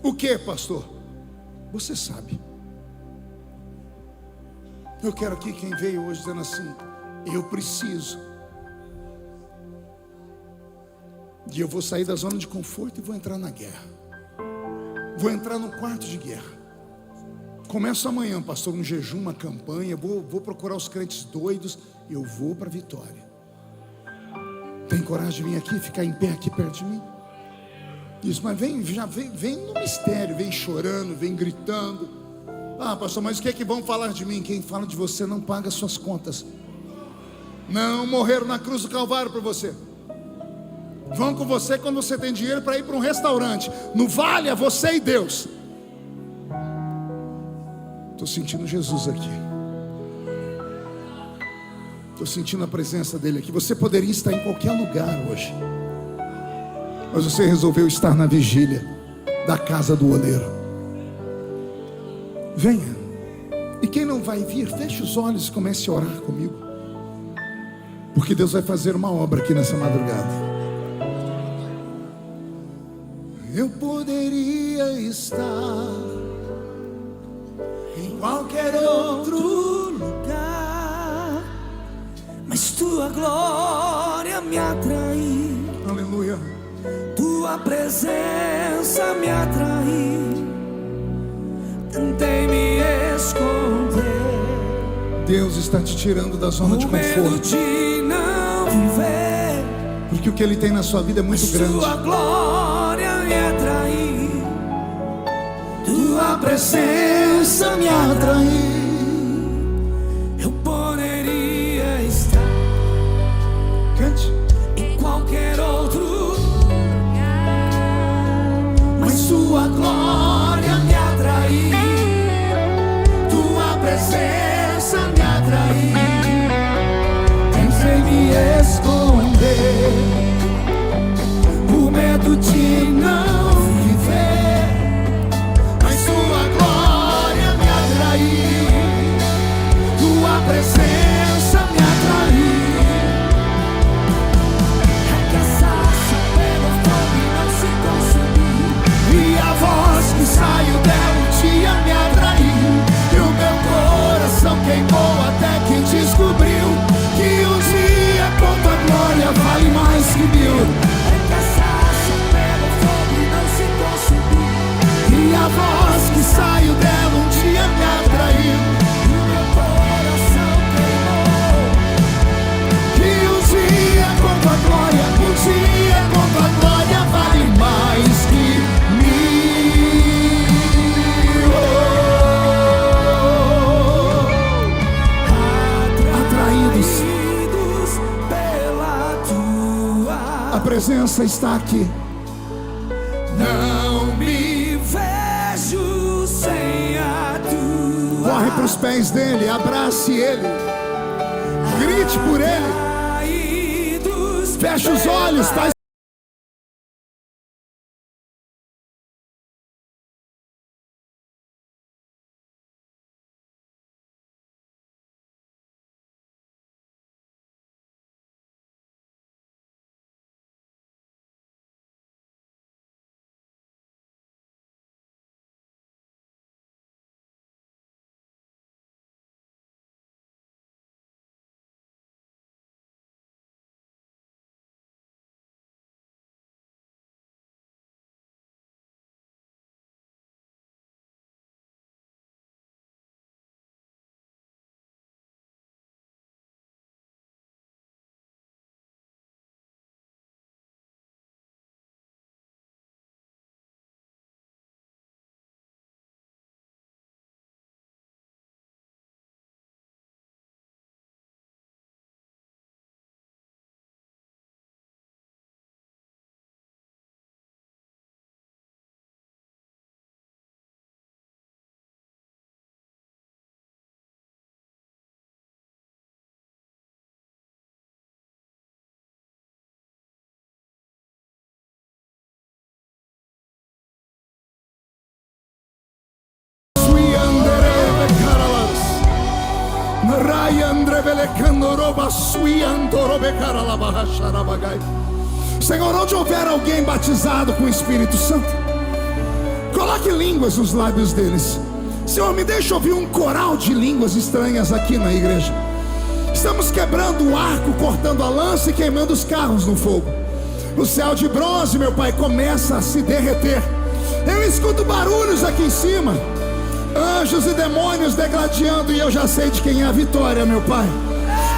O que, pastor? Você sabe. Eu quero aqui quem veio hoje dizendo assim: eu preciso. E eu vou sair da zona de conforto e vou entrar na guerra. Vou entrar no quarto de guerra. Começo amanhã, pastor, um jejum, uma campanha. Vou procurar os crentes doidos. Eu vou para a vitória. Tem coragem de vir aqui, ficar em pé aqui perto de mim? Isso, mas vem no mistério, vem chorando, vem gritando. Ah, pastor, mas o que é que vão falar de mim? Quem fala de você não paga suas contas. Não morreram na cruz do Calvário por você. Vão com você quando você tem dinheiro para ir para um restaurante. No vale é você e Deus. Estou sentindo Jesus aqui. Estou sentindo a presença dele aqui. Você poderia estar em qualquer lugar hoje, mas você resolveu estar na vigília da casa do oleiro. Venha. E quem não vai vir, feche os olhos e comece a orar comigo, porque Deus vai fazer uma obra aqui nessa madrugada. Eu poderia estar em qualquer outro lugar, mas tua glória me atraiu. Aleluia. Tua presença me atraiu. Tentei me esconder. Deus está te tirando da zona de conforto, de não viver, porque o que Ele tem na sua vida é muito grande. Tua glória me atraiu. Tua presença me atraiu. Eu poderia estar, cante, em qualquer outro lugar, mas tua glória me atraiu. Tua presença me atraiu. Tentei me esconder, por medo de não viver, mas tua glória me atraiu. Tua presença me atraiu. É que a sarça pelo fogo e não se consumiu, e a voz que saiu dela um dia me atraiu. E o meu coração queimou até que descobriu que um dia com tua glória vale mais que mil. É que a sarça pelo fogo e não se consumiu, e a voz que saiu dela um dia me atraiu. E o meu coração queimou que um dia com tua glória, um dia com tua glória vale mais que mil. Atraídos pela tua, a presença está aqui. Não me vejo sem a tua. Corre para os pés dele, abrace ele, grite por ele, feche os olhos, faz. Senhor, onde houver alguém batizado com o Espírito Santo, coloque línguas nos lábios deles. Senhor, me deixa ouvir um coral de línguas estranhas aqui na igreja. Estamos quebrando o arco, cortando a lança e queimando os carros no fogo. O céu de bronze, meu Pai, começa a se derreter. Eu escuto barulhos aqui em cima, anjos e demônios degladiando, e eu já sei de quem é a vitória, meu Pai.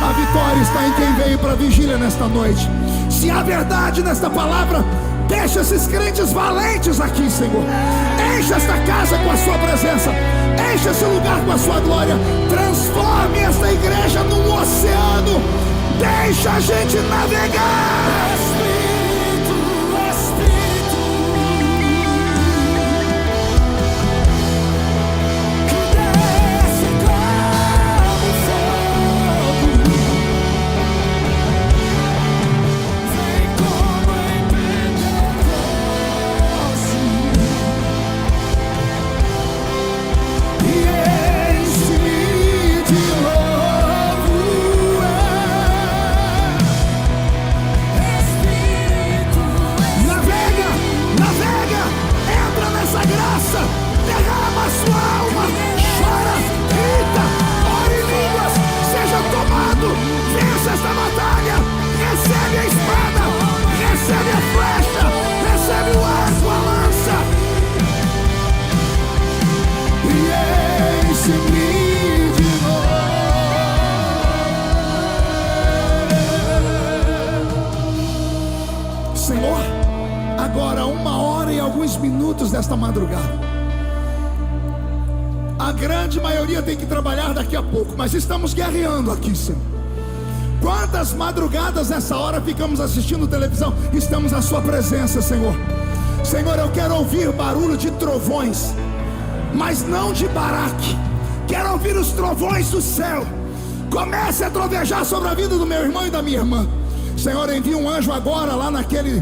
A vitória está em quem veio para a vigília nesta noite. Se há verdade nesta palavra, deixa esses crentes valentes aqui, Senhor. Enche esta casa com a sua presença, enche esse lugar com a sua glória. Transforme esta igreja num oceano. Deixa a gente navegar. Espírito, Espírito, que desce como fogo, vem como em Pentecostes e enche-me de novo. Navega, navega, entra nessa graça, derrama a sua alma, chora, grita, ora em línguas, seja tomado, vença esta batalha, recebe a espada, recebe a flecha, recebe o arco, a lança, e enche-me de novo. Senhor, agora 1h e alguns minutos desta madrugada. A grande maioria tem que trabalhar daqui a pouco, mas estamos guerreando aqui, Senhor. Quantas madrugadas nessa hora ficamos assistindo televisão? Estamos na sua presença, Senhor. Senhor, eu quero ouvir barulho de trovões, mas não de Baraque. Quero ouvir os trovões do céu. Comece a trovejar sobre a vida do meu irmão e da minha irmã. Senhor, envia um anjo agora lá naquele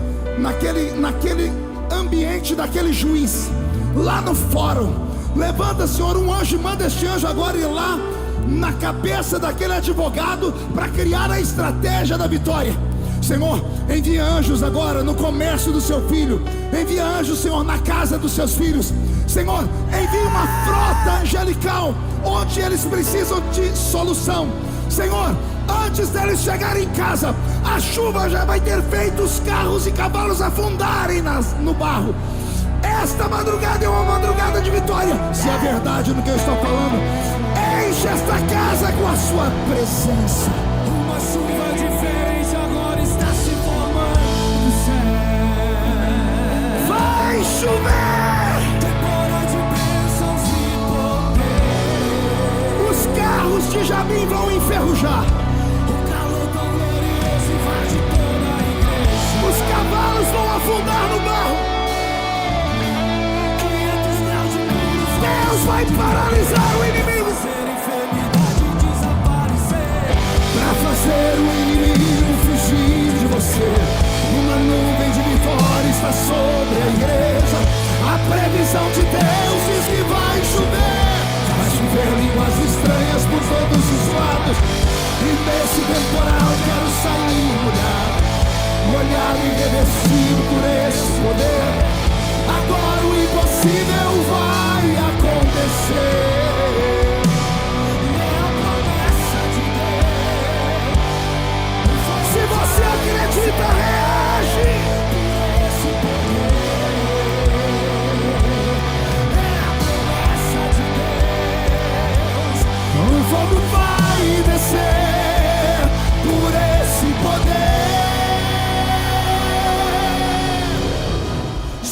ambiente daquele juiz, lá no fórum. Levanta, Senhor, um anjo e manda este anjo agora ir lá na cabeça daquele advogado para criar a estratégia da vitória. Senhor, envia anjos agora no comércio do seu filho. Envia anjos, Senhor, na casa dos seus filhos. Senhor, envia uma frota angelical onde eles precisam de solução. Senhor, antes deles chegarem em casa, a chuva já vai ter feito os carros e cavalos afundarem no barro. Esta madrugada é uma madrugada de vitória. Se é verdade no que eu estou falando, enche esta casa com a sua presença. Uma chuva diferente agora está se formando no céu. Vai chover. Temporada de bênçãos e poder. Os carros de Jabim vão enferrujar. Os cavalos vão afundar no barro. Deus vai paralisar o inimigo para fazer o inimigo fugir de você. Uma nuvem de vitória está sobre a igreja. A previsão de Deus diz que vai chover. Vai chover línguas estranhas por todos os lados. E nesse temporal quero sair molhado, molhado e revestido por esse poder. Agora o impossível vai acontecer. É a promessa de Deus. Se você acredita, reage. Esse poder é a promessa de Deus. O fogo vai descer por esse poder.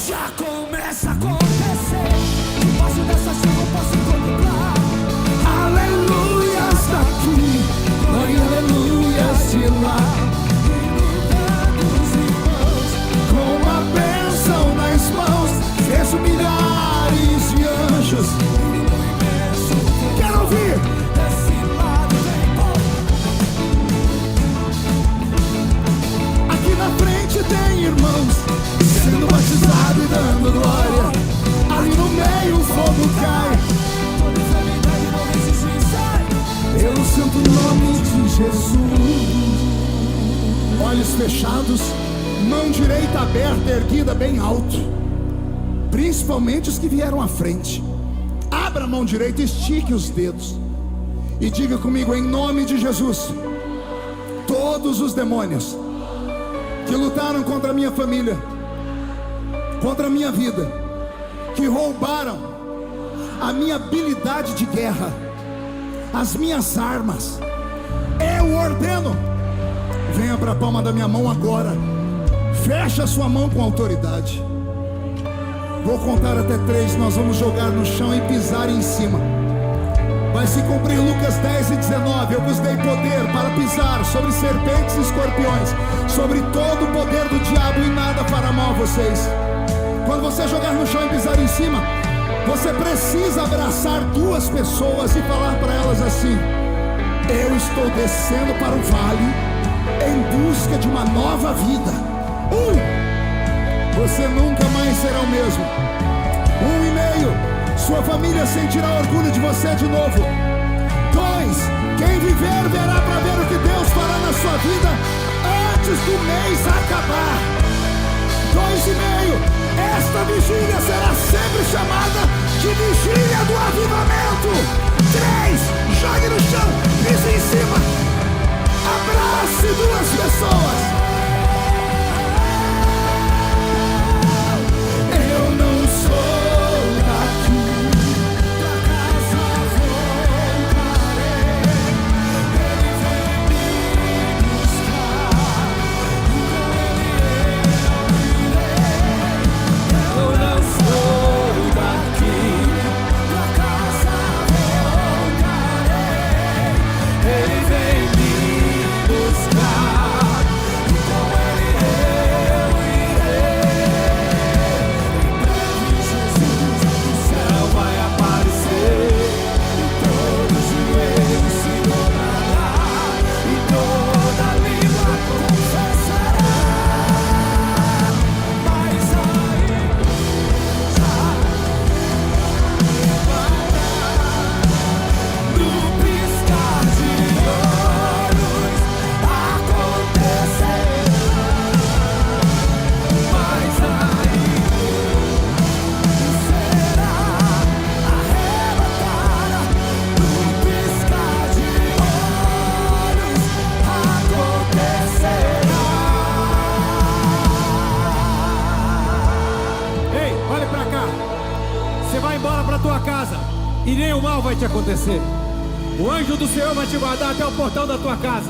Já começa a acontecer. Debaixo dessa chuva eu posso contemplar. Aleluia, está aqui. Glória, aleluia, de lá. Inundando os irmãos com a bênção nas mãos. Vejo milhares de anjos. Quero ouvir. Desse lado vem aqui na frente tem irmãos sendo batizado e dando glória. Ali no meio o fogo cai. Toda enfermidade não resiste e sai. Pelo santo nome de Jesus. Olhos fechados, mão direita aberta, erguida bem alto. Principalmente os que vieram à frente. Abra a mão direita, estique os dedos e diga comigo, em nome de Jesus: todos os demônios que lutaram contra a minha família, contra a minha vida, que roubaram a minha habilidade de guerra, as minhas armas, eu ordeno, Venha para a palma da minha mão agora. Fecha a sua mão com autoridade. Vou contar até 3. Nós vamos jogar no chão e pisar em cima. Vai se cumprir Lucas 10 e 19. Eu vos dei poder para pisar sobre serpentes e escorpiões, sobre todo o poder do diabo, e nada fará mal a vocês. Quando você jogar no chão e pisar em cima, você precisa abraçar 2 pessoas e falar para elas assim: eu estou descendo para o vale em busca de uma nova vida. 1, você nunca mais será o mesmo. 1,5, sua família sentirá orgulho de você de novo. 2, quem viver verá para ver o que Deus fará na sua vida antes do mês acabar. 2,5, esta vigília será sempre chamada de vigília do avivamento. 3, jogue no chão, pise em cima, abrace 2 pessoas. Eu não sou daqui, da casa voltarei. Ele vem me buscar, com ele eu irei. Eu não sou daqui, da casa voltarei. Ele vem me buscar, e com ele eu irei. Em breve Jesus do céu vai aparecer, e todo joelho se dobrará, e toda língua confessará. Mas aí no piscar de olhos acontecerá. Mas aí será arrebatada. No piscar de olhos acontecerá. Ei, olha pra cá. Você vai embora pra tua casa e nenhum mal vai te acontecer. O anjo do Senhor vai te guardar até o portão da tua casa.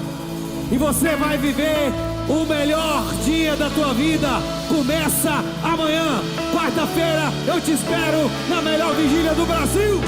E você vai viver o melhor dia da tua vida. Começa amanhã, quarta-feira. Eu te espero na melhor vigília do Brasil.